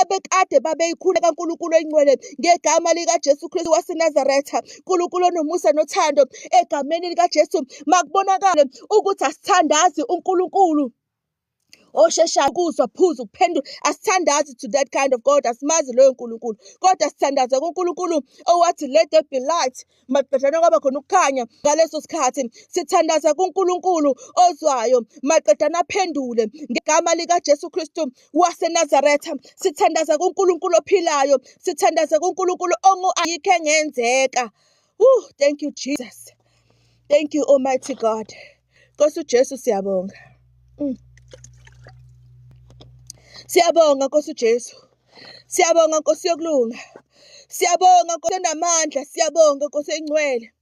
ebekade babeyikhuleka Nkulunkulu oyingcwele ngegama likaJesu Kristu waseNazaretha. Nkulunkulu onomusa nothando egameni likaJesu makubonakale ukuthi asithandazi uNkulunkulu osheshayo ukuzwa phuzu ukuphendula. Asithandazi to that kind of God, asimazi loyo Nkulunkulu, kodwa sithandaza kuNkulunkulu owathi let there be light, maqedana kwaba khona ukukhanya ngaleso sikhathi. Sithandaza kuNkulunkulu ozwayo maqedana aphendule ngegama likaJesu Kristu waseNazaretha. Sithandaza kuNkulunkulu ophilayo, sithandaza kuNkulunkulu ayikho engenzeka. Thank you Jesus, thank you Almighty God. Nkosi uJesu siyabonga. Siyabonga Nkosi uJesu. Siyabonga Nkosi yokulunga. Siyabonga Nkosi enamandla. Siyabonga Nkosi engcwele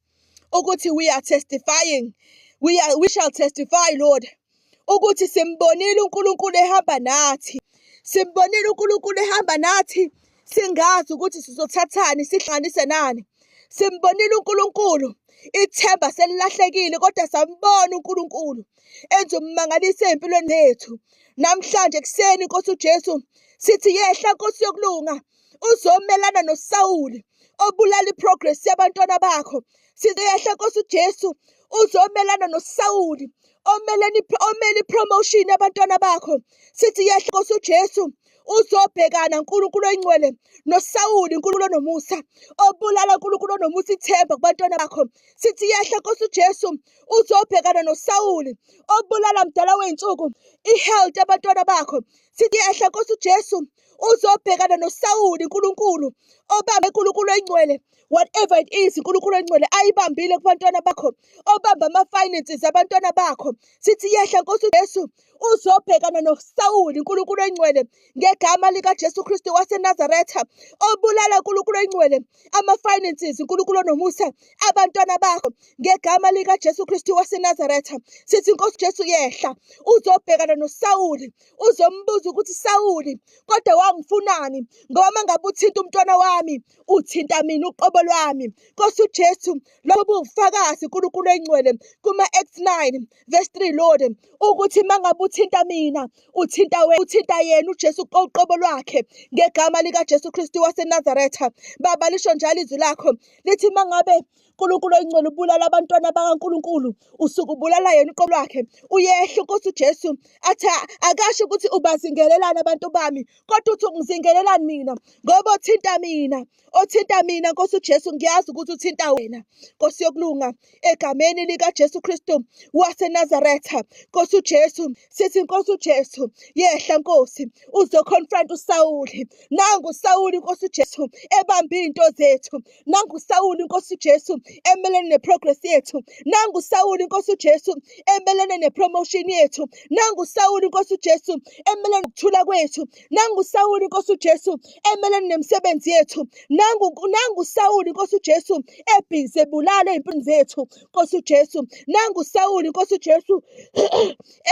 ukuthi we are testifying. We shall testify Lord ukuthi simbonile uNkulunkulu ehamba nathi. Simbonile uNkulunkulu ehamba nathi. Singazi ukuthi sizothathani sihlanganise nani. Simbonile uNkulunkulu ithemba selilahlekile kodwa sambona uNkulunkulu enze umangaliso ey'mpilweni zethu. Namhlanje kuseni Nkosi uJesu sithi yehla Nkosi yokulunga uzomelana noSawuli obulala iprogress yabantwana bakho. Sithi yehla Nkosi uJesu uzomelana noSawuli omele ipromotion yabantwana bakho. Sithi yehla Nkosi uJesu uzobhekana uNkulunkulu oyingcwele noSawuli uNkulunkulu onomusa, obulala uNkulunkulu onomusa ithemba kubantwana bakho. Sithi yehla Nkosi uJesu uzobhekana noSawuli obulala mdala wey'nsuku i-health yabantwana bakho. Sithi yehla Nkosi uJesu uzobhekana noSawuli uNkulunkulu obambe uNkulunkulu oyingcwele, whatever it is uNkulunkulu oyingcwele ayibambile kubantwana bakho, obamba ama-finances abantwana bakho. Sithi yehla Nkosi uJesu uzobhekana noSawuli uNkulunkulu oyingcwele ngegama likaJesu Kristu waseNazaretha, obulala uNkulunkulu oyingcwele ama-finances uNkulunkulu onomusa abantwana bakho ngegama likaJesu Kristu waseNazaretha. Sithi Nkosi Jesu yehla uzobhekana noSawuli, uzombuza ukuthi Sawuli, kodwa wangifunani? Ngoba mangabe uthinta umntwana wami uthinta mina uqobo lwami. Nkosi uJesu, lokho bufakazi uNkulunkulu oyingcwele kuma-Acts 9 verse 3 Lord, ukuthi mangabe uthinta mina uthinta yena uJesu uqobo lwakhe ngegama likaJesu Kristu waseNazaretha. Baba, lisho njalo izwi lakho lithi mangabe uNkulunkulu oyingcwele ubulala abantwana bakaNkulunkulu, usuke ubulala yena uqobo lwakhe. Uyehla Nkosi uJesu athi akasho ukuthi ubazingelelani abantu bami, kodwa uthi ungizingelelani mina ngoba othinta mina Nkosi uJesu, ngiyazi ukuthi uthinta wena. Nkosi yokulunga, egameni likaJesu Kristu waseNazaretha, Nkosi uJesu, sithi Nkosi uJesu yehla Nkosi uzoconfront uSawuli. Nangu uSawuli Nkosi uJesu ebambe into zethu, nangu uSawuli Nkosi uJesu emelene neprogress yethu, nangu uSawuli Nkosi uJesu emelene nepromotion yethu, nangu uSawuli Nkosi uJesu emelene nokuthula kwethu, nangu uSawuli Nkosi uJesu emelene nemisebenzi yethu, nangu uSawuli Nkosi uJesu ebhizi ebulala ey'mpini zethu Nkosi uJesu, nangu uSawuli Nkosi uJesu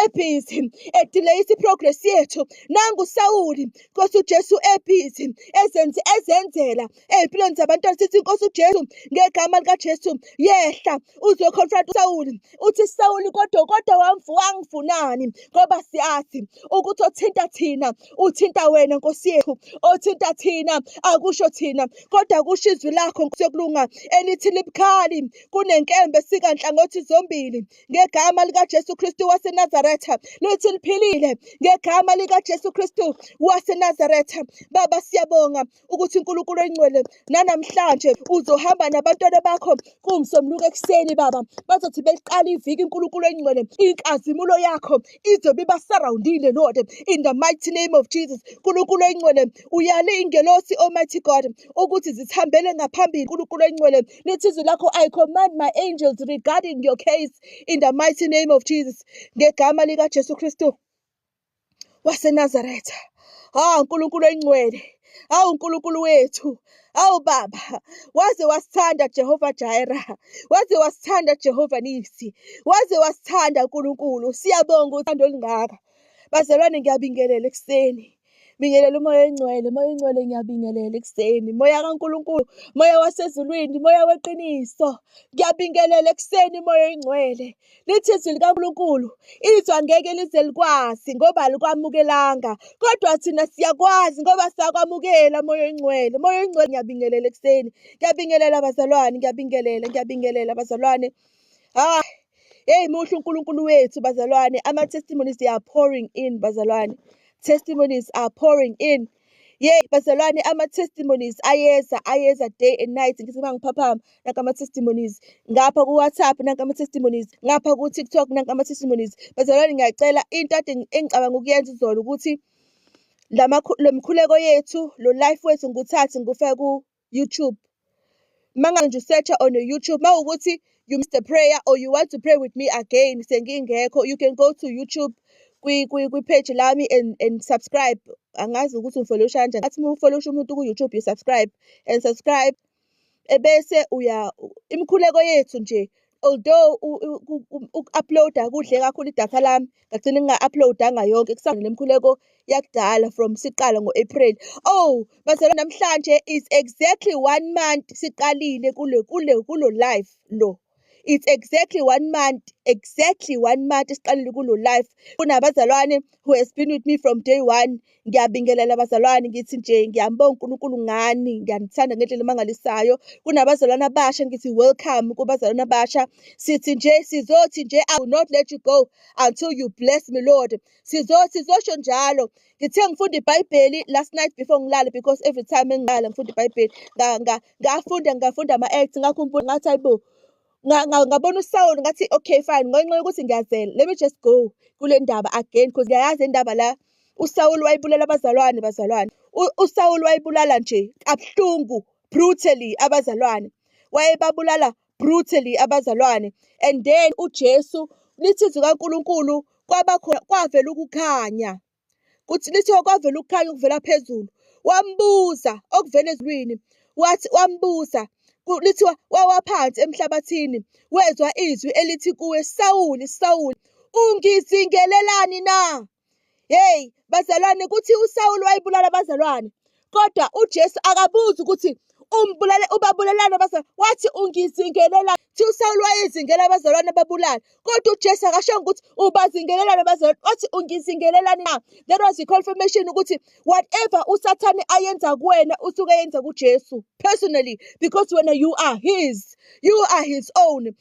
ebhizi edelayisa iprogress yethu, nangu uSawuli Nkosi uJesu ebhizi ezenzela ey'mpilweni zabantwana. Sithi Nkosi uJesu ngegama likaJesu yehla uzoconfront uSawuli, uthi Sawuli kodwa wangifunani? Ngoba siyazi ukuthi othinta thina uthinta wena Nkosi yethu, othinta thina akusho thina kodwa kusho izwi lakho Nkosi yokulunga elithi libukhali kunenkembe sikanhlangothi zombili ngegama likaJesu Kristu waseNazaretha, lithi liphilile ngegama likaJesu Kristu waseNazaretha. Baba, siyabonga ukuthi uNkulunkulu oyingcwele nanamhlanje uzohamba nabantwana bakho kumsombuluko ekuseni. Baba, bazothi beliqala iviki uNkulunkulu oyingcwele inkazimulo yakho izobe ibasurroundile Lord, in the mighty name of Jesus. uNkulunkulu oyingcwele uyale ingelosi Almighty God ukuthi zithambele ngaphambili. uNkulunkulu oyingcwele lithi izwi lakho, I command my angels regarding your case in the mighty name of Jesus, ngegama likaJesu Kristu waseNazaretha. uNkulunkulu oyingcwele, uNkulunkulu wethu, Baba, waze wasithanda Jehova Jireh, waze wasithanda Jehova Nisi, waze wasithanda uNkulunkulu. Siyabonga uthando olungaka. Bazalwane, ngiyabingelela ekuseni. Bingelela umoya oyingcwele, moya oyingcwele ngiyabingelela ekuseni. Moya kaNkulunkulu, moya wasezulwini, moya weqiniso. Ngiyabingelela ekuseni moya oyingcwele. Lithi izwi likaNkulunkulu izwi angeke lize likwazi ngoba alikwamukelanga, kodwa thina siyakwazi ngoba siyakwamukela moya oyingcwele. Moya oyingcwele ngiyabingelela ekuseni. Ngiyabingelela bazalwane, ngiyabingelela bazalwane. Hey, muhle uNkulunkulu wethu bazalwane. Ama-testimonies they are pouring in bazalwane. Testimonies are pouring in. Yeah, bazalwane, ama-testimonies ayeza day and night. Ngithi mangiphaphama nanka ama-testimonies ngapha ku-WhatsApp, nanka ama-testimonies ngapha ku-TikTok, nanka ama-testimonies. Bazalwane, ngiyacela into ade engicabanga ukuyenza izolo ukuthi le mkhuleko yethu, lo life wethu nguthathe ngufake ku-YouTube. Manga nje search on YouTube, mawukuthi you missed a prayer or you want to pray with me again sengingekho, you can go to YouTube kwi-page lami and subscribe. Angazi ukuthi ufollowisha kanjani. Athi uma ufollowisha umuntu ku-YouTube, you subscribe and subscribe. Ebese imikhuleko yethu nje, although uku-uploada kudle kakhulu idatha lami, ngagcina nginga-uploadanga yonke kusana le mkhuleko yakudala from siqala ngo-April. Bazalwane, namhlanje is exactly 1 month siqalile kulo live lo. It's exactly 1 month, esiqalile kulo life. Kunabazalwane who has been with me from day one. Ngiyabingelela abazalwane ngithi nje ngiyambonga uNkulunkulu ngani, ngiyanithanda ngendlela emangalisayo. Kunabazalwane abasha ngithi welcome kubazalwane abasha. Sithi nje sizothi nje I will not let you go until you bless me Lord. Sizosho njalo. Ngithe ngifunda iBhayibheli last night before ngilale, because every time engilala ngifunda iBhayibheli ngafunda ama-Acts, ngakhumbula ngathi hayibo, ngabona uSawuli ngathi okay fine, ngenxa yokuthi ngiyazela, let me just go kule ndaba again, because ngiyayazi indaba la uSawuli wayibulala abazalwane. uSawuli wayibulala nje kabuhlungu, brutally abazalwane, wayebabulala brutally abazalwane. And then uJesu, lithi izwi kaNkulunkulu kwavela ukukhanya, kuthi lithiwa kwavela ukukhanya okuvela phezulu, wambuza okuvela ezulwini, wambuza lithiwa wawa phansi emhlabathini, wezwa izwi elithi kuwe, Sawuli, Sawuli, ungizingelelani na? Hey bazalwane, kuthi uSawuli wayibulala abazalwane, kodwa uJesu akabuzi ukuthi ubabulalani abazalwane, wathi ungizingelela. Thi uSawuli wayezingela abazalwane ababulala, kodwa uJesu akashongo ukuthi ubazingelelani abazalwane, wathi ungizingelelani na? That was the confirmation ukuthi whatever uSathane ayenza kuwena usuke yenza kuJesu personally, because when you are his own.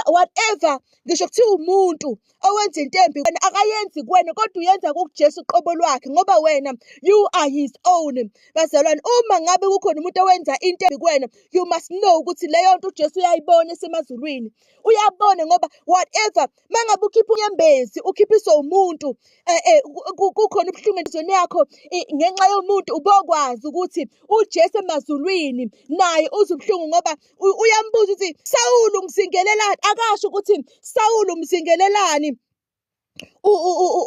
Whatever, ngisho kuthiwa umuntu owenza into embi wena akayenzi kuwena, kodwa uyenza kuJesu uqobo lwakhe, ngoba wena you are his own. Bazalwane, uma ngabe kukhona umuntu owenza into embi kuwena, you must know ukuthi leyo nto uJesu uyayibona esemazulwini, uyabona, ngoba whatever, mangabe ukhipha unyembezi, ukhiphiswa umuntu, kukhona ubuhlungu enhlizweni yakho ngenxa yomuntu, ubokwazi ukuthi uJesu emazulwini naye uzwa ubuhlungu, ngoba uyambuza ukuthi Sawuli ungizingelelani, akasho ukuthi Sawuli umzingelelani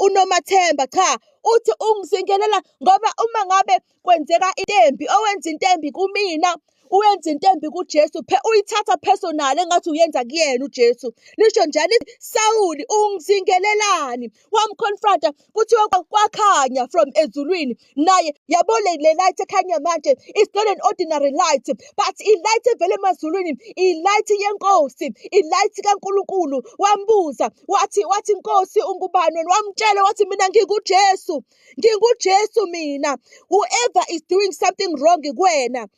uNomathemba, cha, uthi ungizingelela ngoba uma ngabe kwenzeka into embi, owenza into embi kumina, uyenza into embi kuJesu, uyithatha personal engathi uyenza kuyena uJesu. Lisho njalo Sawuli ungizingelelani, wamconfronta, kuthiwa kwakhanya from ezulwini, naye yabo le light ekhanya manje, it's not an ordinary light, but i-light evele emazulwini, i-light yenkosi, i-light kaNkulunkulu. Wambuza wathi Nkosi ungubani wena? Wamtshela wathi mina ngikuJesu mina. Whoever is doing something wrong kuwena,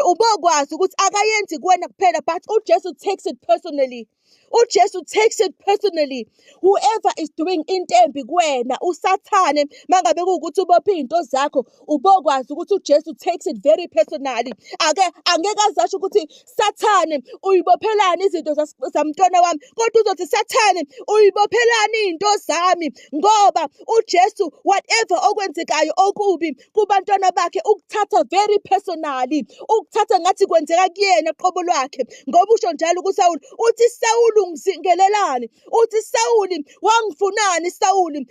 ubokwazi ukuthi akayenzi kuwena kuphela, but uJesu takes it personally. uJesu takes it personally. Whoever is doing into embi kuwena, uSathane, mangabe kuwukuthi ubophe izinto zakho, ubokwazi ukuthi uJesu takes it very personally. Angeke azasho ukuthi Sathane uyibophelani izinto zamntwana wami, kodwa uzothi Sathane uyibophelani izinto zami, ngoba uJesu whatever okwenzekayo okubi kubantwana bakhe ukuthatha very personally, ukuthatha ngathi kwenzeka kuyena qobo lwakhe, ngoba usho njalo kuSawuli uthi Sawuli ungizingelelani, uthi Sawuli wangifunani, Sawuli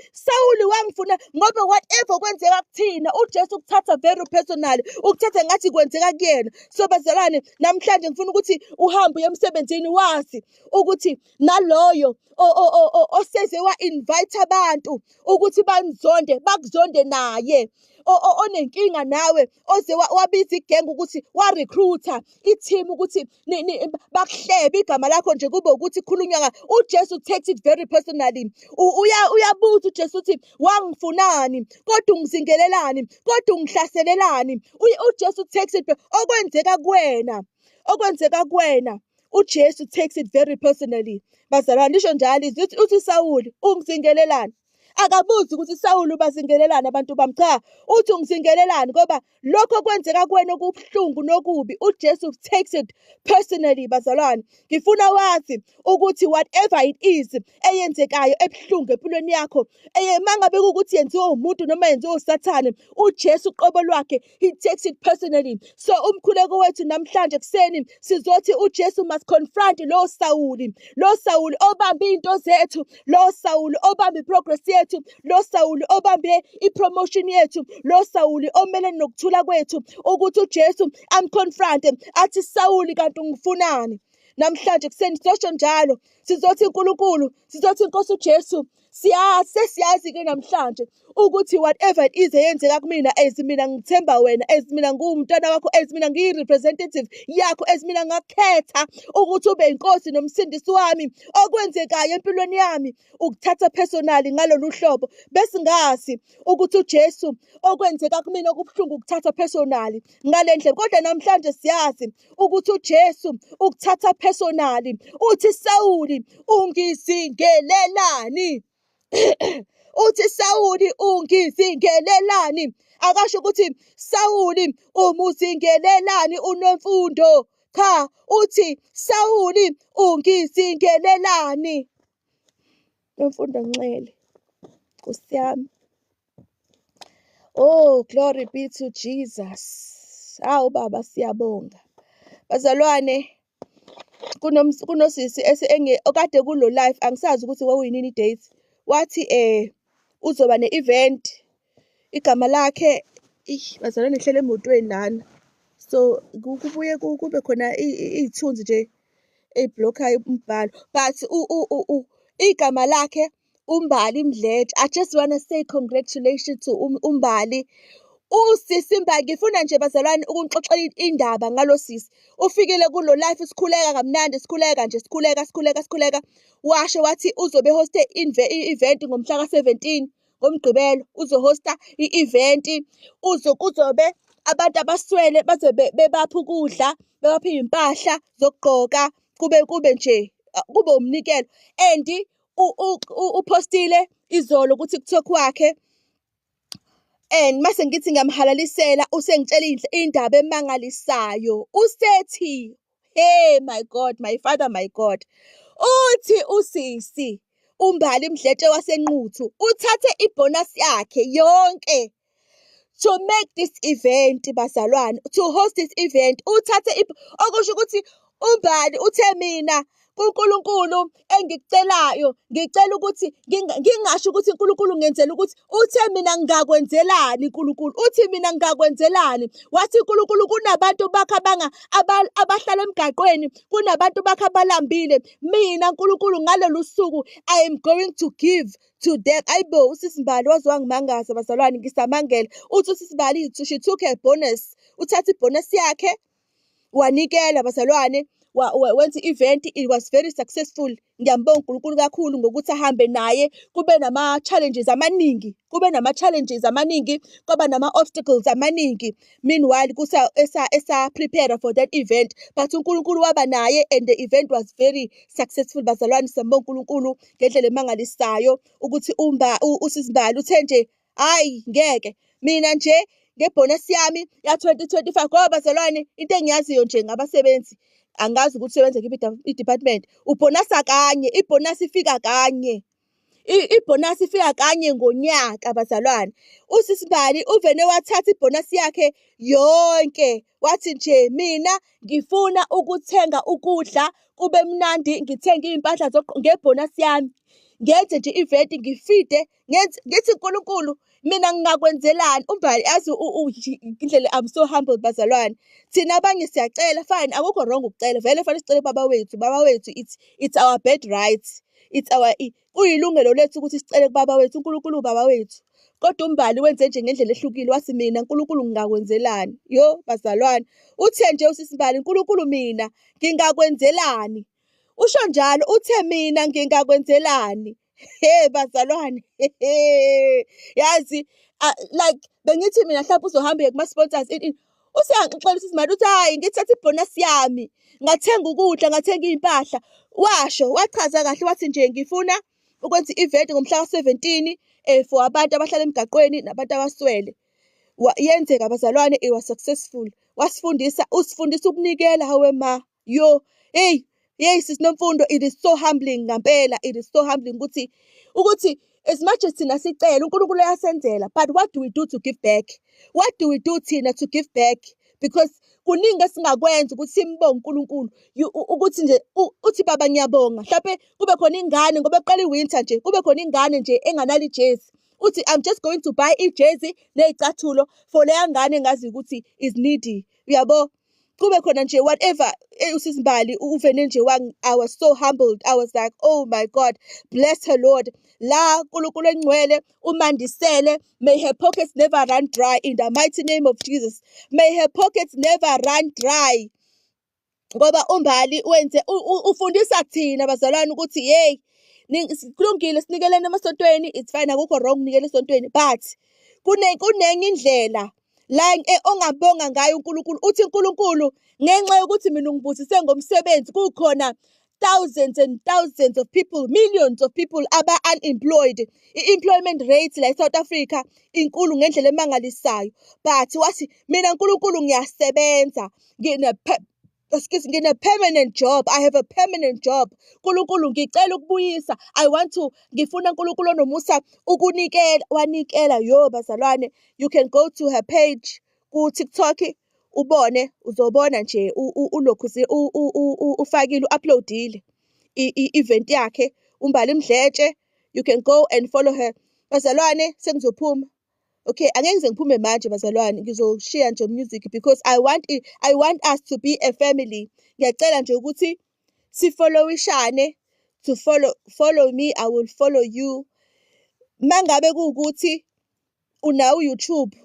wangifuna, ngoba whatever kwenzeka kuthina uJesu ukuthatha very personally, ukuthatha ngathi kwenzeka kuyena. So bazalwane, namhlanje ngifuna ukuthi uhambe uye emsebenzini wazi ukuthi naloyo oseze wa-invite abantu ukuthi bakuzonde naye, onenkinga nawe, oze wabiza igenge ukuthi wa-recruiter i-team ukuthi bakuhlebe igama lakho nje kube ukuthi khulunywa uJesu takes it very personally. Uyabuza uJesu uthi wangifunani, kodwa ungizingelelani, kodwa ungihlaselelani. uJesu takes it, okwenzeka kuwena uJesu takes it very personally. Bazalwane, lisho njalo uthi Sawuli ungizingelelani, akabuzi ukuthi Sawuli ubazingelelani abantu bami, cha, uthi ungizingelelani ngoba lokho kwenzeka kuwena okubuhlungu nokubi uJesu takes it personally. Bazalwane, ngifuna wazi ukuthi whatever it is eyenzekayo ebuhlungu empilweni yakho, mangabe ukuthi yenziwe umuntu noma yenziwe uSathane, uJesu qobo lwakhe, he takes it personally. So umkhuleko wethu namhlanje kuseni sizothi uJesu must confront lo Sawuli obambe into zethu, lo Sawuli obambe progress yethu, lo Sawuli obambe ipromotion yethu, lo Sawuli omelene nokuthula kwethu, ukuthi uJesu amconfront athi Sawuli kanti ungifunani. Namhlanje kuseni sizosho njalo, sizothi uNkulunkulu, sizothi Nkosi uJesu, Sesiyazi-ke namhlanje ukuthi whatever it is eyenzeka kumina, as mina ngithemba wena, as mina nguwumntwana wakho, as mina ngiyi-representative yakho, as mina ngakhetha ukuthi ube inkosi nomsindisi wami. Okwenzekayo empilweni yami ukuthatha personally ngalolu hlobo, bese ngazi ukuthi uJesu okwenzeka kumina okubuhlungu ukuthatha personally ngale ndlela. Kodwa namhlanje siyazi ukuthi uJesu ukuthatha personally. Uthi Sawuli ungizingelelani? Uthi Sawuli ungizingelelani? Akasho ukuthi Sawuli umuzingelelani uNomfundo. Cha, uthi Sawuli ungizingelelani. Nomfundo Nxele, Nkosi yami. Oh, glory be to Jesus. Hawu baba siyabonga. Bazalwane, kunosisi okade kulo life, angisazi ukuthi kwakuyinini date. Wathi uzoba ne-event, igama lakhe bazalwane lihlele emotweni lana. So kubuye kube khona iy'thunzi nje ey'blokhayo umbhalo, but igama lakhe Umbali Mdletshe. I just wanna say congratulations to Umbali. Usisi Mbali, ngifuna nje bazalwane ukunixoxela indaba ngalo sisi. Ufikile kulo life, sikhuleka kamnandi, sikhuleka. Washo wathi uzobe hoste i-event ngomhla ka-17 ngoMgqibelo. Uzohosta i-event. Kuzobe abantu abaswele bazobe bebapha ukudla, bebapha iy'mpahla zokugqoka, kube nje kube umnikelo. And upostile izolo ku TikTok wakhe, and mase ngithi ngiyamhalalisela, usengitshela indaba emangalisayo. Usethi, hey my God, my Father, my God. Uthi usisi Umbali Mdletshe waseNquthu uthathe ibonus yakhe yonke to make this event, bazalwane, to host this event. Uthathe okusho ukuthi Umbali uthe mina kuNkulunkulu engikucelayo, ngicela ukuthi ngingasho ukuthi uNkulunkulu ngenzela ukuthi, uthe mina ngingakwenzelani uNkulunkulu, uthi mina ngingakwenzelani. Wathi uNkulunkulu kunabantu bakhe abahlala emgaqweni, kunabantu bakhe abalambile, mina uNkulunkulu ngalolu suku I am going to give to them. Ayibo, usisi Mbali waze wangimangaza bazalwane, ngisamangela. Uthi usisi Mbali, she took a bonus, uthathe ibonus yakhe wanikela bazalwane, wenza i-event. It was very successful. Ngiyambonga uNkulunkulu kakhulu ngokuthi ahambe naye. Kube nama-challenges amaningi, kwaba nama-obstacles amaningi. Meanwhile prepare for that event, but uNkulunkulu waba naye and the event was very successful bazalwane. Siyambonga uNkulunkulu ngendlela emangalisayo ukuthi usisi Mbali uthe nje hayi ngeke mina nje ngebonus yami ya-2025, ngoba bazalwane into engiyaziyo nje ngabasebenzi, angazi ukuthi usebenza kiphi i-department, ubhonasa kanye, ibhonus ifika kanye. Ibhonus ifika kanye ngonyaka bazalwane. Usisi Mbali uvene wathatha ibhonus yakhe yonke, wathi nje mina ngifuna ukuthenga ukudla kube mnandi, ngithenge iy'mpahla ngebhonus yami, ngenze nje i-event, ngifide, ngithi uNkulunkulu mina ngingakwenzelani. Umbali azi indlela, I'm so humbled bazalwane. Thina abanye siyacela, fine, akukho wrong ukucela, vele fanele sicele baba wethu, it's our birthright, it's our kuyilungelo lethu ukuthi sicele kubaba wethu. uNkulunkulu ubaba wethu. Kodwa Umbali wenze nje ngendlela ehlukile, wathi mina uNkulunkulu ngingakwenzelani. Yo bazalwane, uthe nje usisi Mbali, uNkulunkulu mina ngingakwenzelani. Usho njalo, uthe mina ngingakwenzelani. Hey bazalwane, yazi like bengithi mina mhlawumbe uzohambe kuma-sponsors useyangixoxela usisi Mbali uthi hayi ngithatha ibhonus yami ngathenga ukudla, ngathenga iy'mpahla. Washo wachaza kahle wathi nje ngifuna ukwenza i-event ngomhla ka-17 for abantu abahlala emgaqweni nabantu abaswele. Yenzeka bazalwane, it was successful. Usifundisa ukunikela, hawe ma. Yo, hey sisi Nomfundo, it is so humbling ngampela, it is so humbling ukuthi as much as thina sicela uNkulunkulu uyasenzela, but what do we do to give back? What do we do thina to give back? Because kuningi esingakwenza ukuthi simbonge uNkulunkulu, ukuthi nje uthi baba ngiyabonga, mhlawumbe kube khona ingane ngoba kuqala i-winter nje, kube khona ingane nje enganalo ijezi, uthi I'm just going to buy ijezi nezicathulo for leya ngane ngazi ukuthi is needy, uyabo. kube khona nje whatever usizimbali uvene nje I was so humbled. I was like, oh my God, bless her Lord. La uNkulunkulu engcwele umandisele, may her pockets never run dry in the mighty name of Jesus. May her pockets never run dry. Ngoba umbali wenze ufundisa thina bazalwane ukuthi hey, kulungile sinikelene emasontweni, it's fine, akukho wrong ukunikela esontweni, but kunenye indlela la ongabonga ngayo uNkulunkulu. Uthi uNkulunkulu, ngenxa yokuthi mina ungibusise ngomsebenzi, kukhona thousands and thousands of people, millions of people aba unemployed. I-employment rate la eSouth Africa inkulu ngendlela emangalisayo, but wathi mina uNkulunkulu ngiyasebenza, ngine permanent job. I have a permanent job. Nkulunkulu ngicela ukubuyisa. Ngifuna uNkulunkulu onomusa ukunikela, wanikela. Yo bazalwane, you can go to her page ku TikTok ubone, uzobona nje ulokhu ufakile, uploadile i-event yakhe uMbali Mdletshe. You can go and follow her. Bazalwane, sengizophuma. Okay, angeke ngize ngiphume manje bazalwane, ngizoshiya nje music because I want us to be a family. Ngiyacela nje ukuthi sifollowishane, to follow me, I will follow you. Mangabe kuwukuthi una YouTube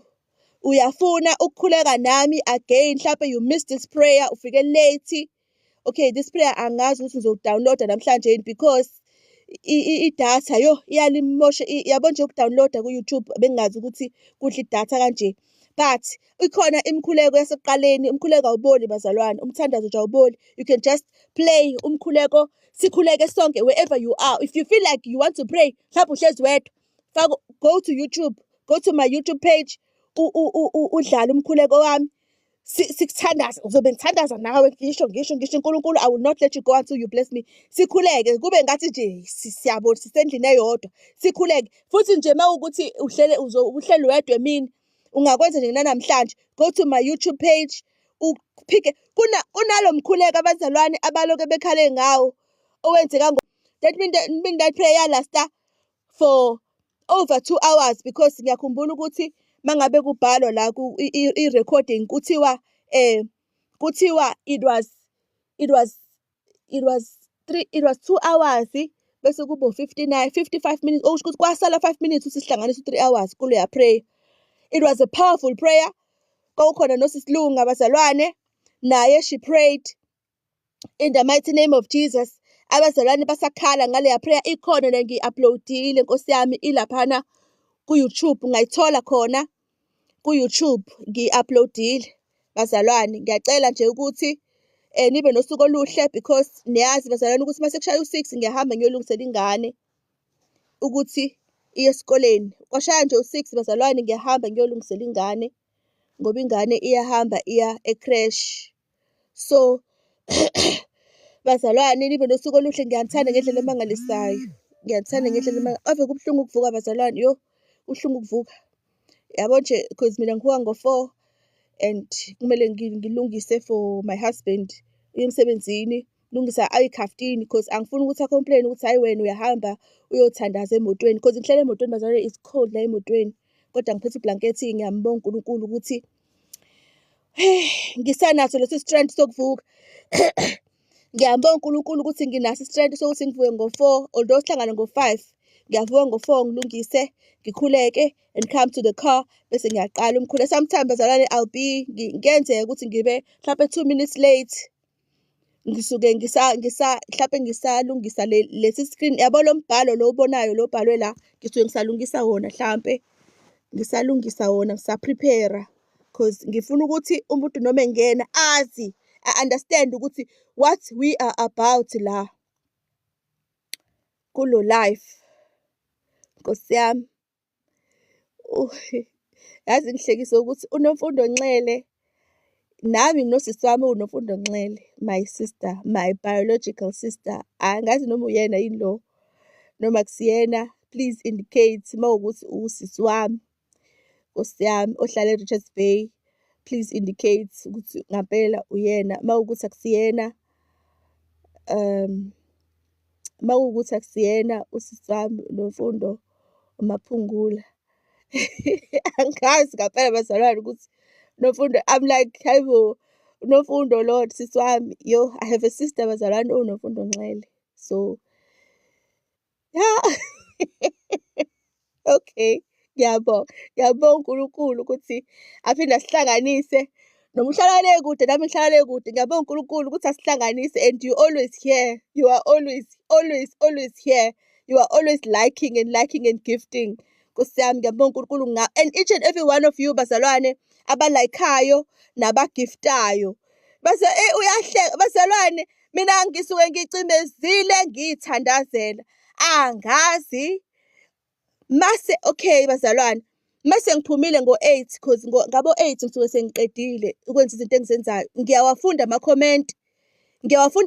uyafuna ukukhuleka nami again, mhlawumbe you missed this prayer, ufike late. Okay, this prayer angazi ukuthi uzodownloada namhlanje because idatha iyalimosha. Yabo nje ukudownloada ku-YouTube bengazi ukuthi kudla idatha kanje, but ikhona imikhuleko yasekuqaleni. Umkhuleko awuboli bazalwane, umthandazo nje awuboli. You can just play umkhuleko, sikhuleke sonke wherever you are. If you feel like you want to pray, mhlawumbe uhlezi wedwa, go to YouTube, go to my YouTube page, udlale umkhuleko wami, sikuthandaza. Uzobe ngithandaza nawe, ngisho uNkulunkulu, I will not let you go until you bless me. Sikhuleke kube ngathi nje siyabona sisendlini eyodwa, sikhuleke. Futhi nje mawukuthi uhleli wedwa emini, ungakwenza nje namhlanje, go to my YouTube page, uphike. Kunalo mkhuleko abazalwane abaloke bekhale ngawo owenzeka that prayer lasta for over 2 hours because ngiyakhumbula ukuthi mangabe kubhalwa la i-recording kuthiwa it was 2 hours bese kubo 55 minutes. Okusho ukuthi kwasala 5 minutes usihlanganisa 3 hours kuleya prayer. It was a powerful prayer. Kwakukhona noSisilunga bazalwane, naye she prayed in the mighty name of Jesus. Abazalwane basakhala ngaleya prayer. Ikhona la ngiyi-uploadile, Nkosi yami, ilaphana ku-YouTube, ungayithola khona ku-YouTube, ngiyi-uploadile bazalwane. Ngiyacela nje ukuthi nibe nosuku oluhle because niyazi bazalwane ukuthi mase kushaya u-6 ngiyahamba ngiyolungisela ingane ukuthi iye esikoleni. Kwashaya nje u-6 bazalwane, ngiyahamba ngiyolungisela ingane ngoba ingane iyahamba iya e-crash. So bazalwane, nibe nosuku oluhle. Ngiyanithanda ngendlela emangalisayo, ngiyanithanda ngendlela ave kubuhlungu ukuvuka bazalwane. Kubuhlungu ukuvuka, yabo nje, because mina ngivuka ngo-4 and kumele ngilungise for my husband uye emsebenzini, lungisa ayikhaftini because angifuni ukuthi a-complain ukuthi hayi wena uyahamba uyothandaza emotweni, because ngihlele emotweni bazalwane, it's cold la emotweni, kodwa ngiphethe iblanketi. Ngiyambonga uNkulunkulu ukuthi ngisanaso leso strength sokuvuka. Ngiyambonga uNkulunkulu ukuthi nginaso strength sokuthi ngivuke ngo-4, although sihlangana ngo-5. Ngiyavuka ngo-4 ngilungise, ngikhuleke and come to the car bese ngiyaqala umkhuleko. Sometimes bazalwane ngenzeka ukuthi ngibe mhlawumbe 2 minutes late, ngisuke mhlawumbe ngisalungisa lesi screen. Yabo lo mbhalo lo ubonayo lo bhalwe la, ngisuke ngisalungisa wona, mhlawumbe ngisalungisa wona, ngisaprepare because ngifuna ukuthi umuntu noma engena azi, understand ukuthi what we are about la kulo life. Nkosi yami, yazi ngihlekisa ukuthi uNomfundo Nxele, nami nginosisi wami uNomfundo Nxele, my sister, my biological sister. Angazi noma uyena yini lo, noma kusiyena, please indicate mawukuthi usisi wami, Nkosi yami, ohlala eRichards Bay. Please indicate ukuthi ngampela uyena. Mawukuthi akusiyena, mawukuthi akusiyena usisi wami Nomfundo Maphungula, angazi ngampela bazalwane ukuthi Nomfundo, I'm like, hayibo, uNofundo Lord sisi wami. Yo, I have a sister bazalwane uNofundo Nxele. So yeah. Okay. Ngiyabonga uNkulunkulu ukuthi aphinde asihlanganise. Noma uhlala le kude nami ngihlala le kude. Ngiyabonga uNkulunkulu ukuthi asihlanganise, and you always here. You are always here. You are always liking and gifting. Nkosi yami ngiyabonga uNkulunkulu and each and every one of you bazalwane abalayikhayo nabagiftayo. Uyahleka bazalwane, mina ngisuke ngicimezile ngithandazela. Angazi mase okay bazalwane, mase ngiphumile ngo-8 because ngabo-8 ngisuke sengiqedile ukwenza izinto engizenzayo. Ngiyawafunda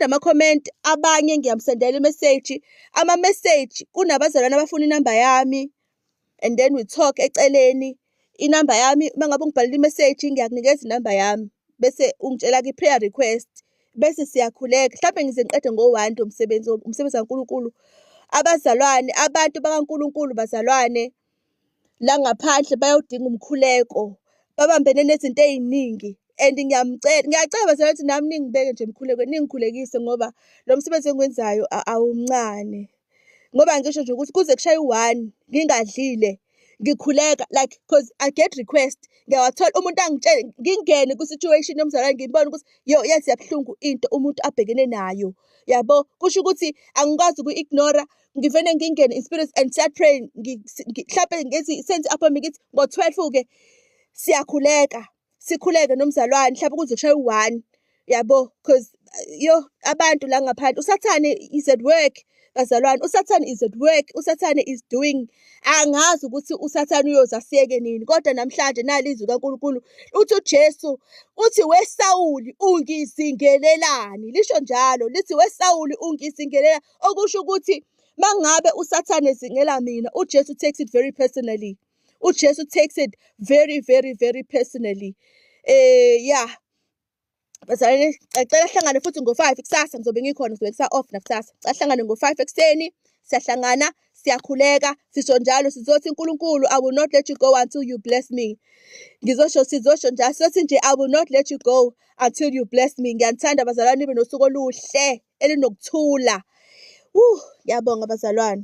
ama-comment abanye ngiyamsendela i-message. Ama-message kunabazalwane abafuna inamba yami, and then we talk eceleni. Inamba yami mangabe ungibhalela i-message ngiyakunikeza inamba yami bese ungitshela i-prayer request bese siyakhuleka. Mhlawumbe ngize ngiqede ngo-1 umsebenzi kaNkulunkulu. Abazalwane, abantu bakaNkulunkulu bazalwane la ngaphandle bayodinga umkhuleko, babambene nezinto eziningi, and ngiyacela bazalwane ukuthi nami ningibeke nje emkhulekweni, ningikhulekise ngoba lo msebenzi engiwenzayo awumncane. Ngoba ngisho nje ukuthi kuze kushaye u-1 ngingadlile ngikhuleka, like because I get request, ngiyawathola umuntu angitshele ngingene ku-situation yomzalwane ngibone ukuthi yo yes yabuhlungu into umuntu abhekene nayo, yabo. Kusho ukuthi angikwazi uku-ignora, ngivene ngingene in spirit and start praying. Mhlawumbe ngithi senze apho ngithi ngo-12 siyakhuleka, sikhuleke nomzalwane mhlawumbe kuze kushaye u-1, yabo, because yo abantu la ngaphandle usathane is at work bazalwane. uSathane is at work, uSathane is doing. Angazi ukuthi uSathane uyoze asiyeke nini, kodwa namhlanje nali izwi kaNkulunkulu uthi uJesu uthi weSawuli ungizingelelani, lisho njalo lithi weSawuli ungizingelela, okusho ukuthi mangabe uSathane ezingela mina, uJesu takes it very personally. uJesu takes it very personally. Yeah bazalwane, acela hlangane futhi ngo-5 kusasa. Ngizobe ngikhona, ngizobe ngisa-off nakusasa. Hlangane ngo-5 ekuseni, siyahlangana, siyakhuleka, sisho njalo sizothi uNkulunkulu, I will not let you go until you bless me. Sizosho njalo sizothi nje I will not let you go until you bless me. Ngiyanithanda bazalwane, nibe nosuku oluhle elinokuthula. Ngiyabonga bazalwane.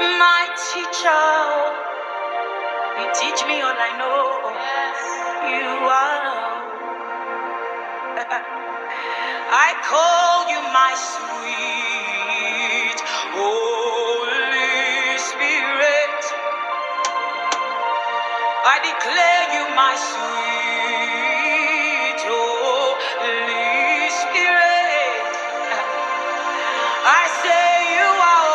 my teacher. You teach me all I know. You are. I call you my sweet Holy Spirit. I declare you my sweet Holy Spirit. I say you are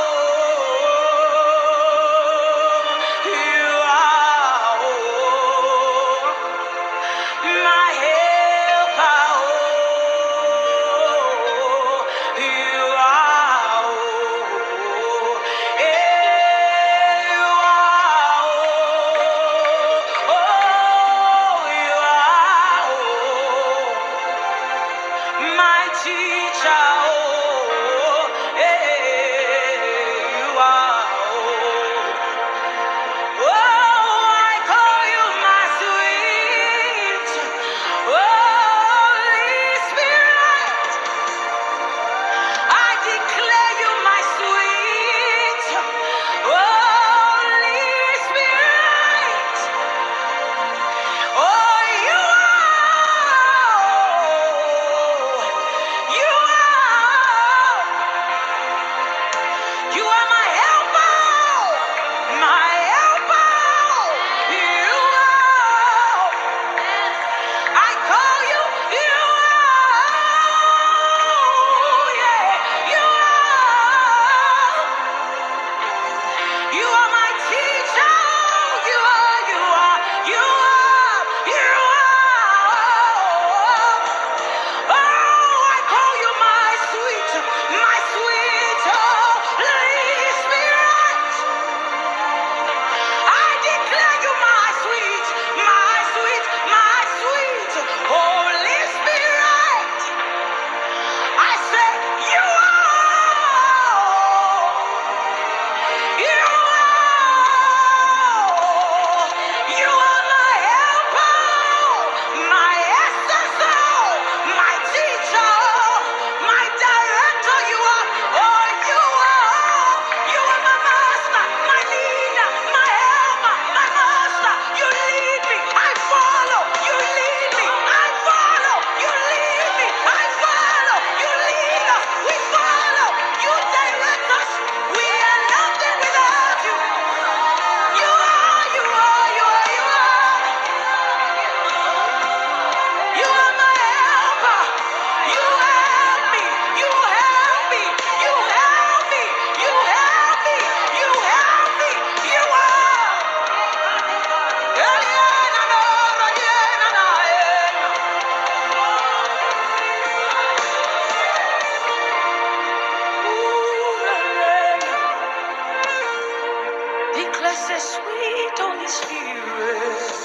home. You are home. My helper, you are, you are, my teacher, you are. Oh, I call you my sweet Holy Spirit. I declare you my sweet Holy Spirit. Oh, you are my helper, my helper. You are. I call you, you are, yeah, you are my teacher, you are, you are, you are, you are. Oh, I call you my sweet Holy Spirit. I declare you my sweet, Holy Spirit. I say you are my helper, my essence, my teacher, my director. You are, oh, you are my master, my leader, my helper, my master. You lead me, I follow. You lead me, I follow. You lead me, I follow. You lead us, we follow. You direct us. We are nothing without you. You are, you are, you are, you are. You are my helper. You help me. You help me. You help me. You help me. You help me. You are. Declare, say, sweet Holy Spirit.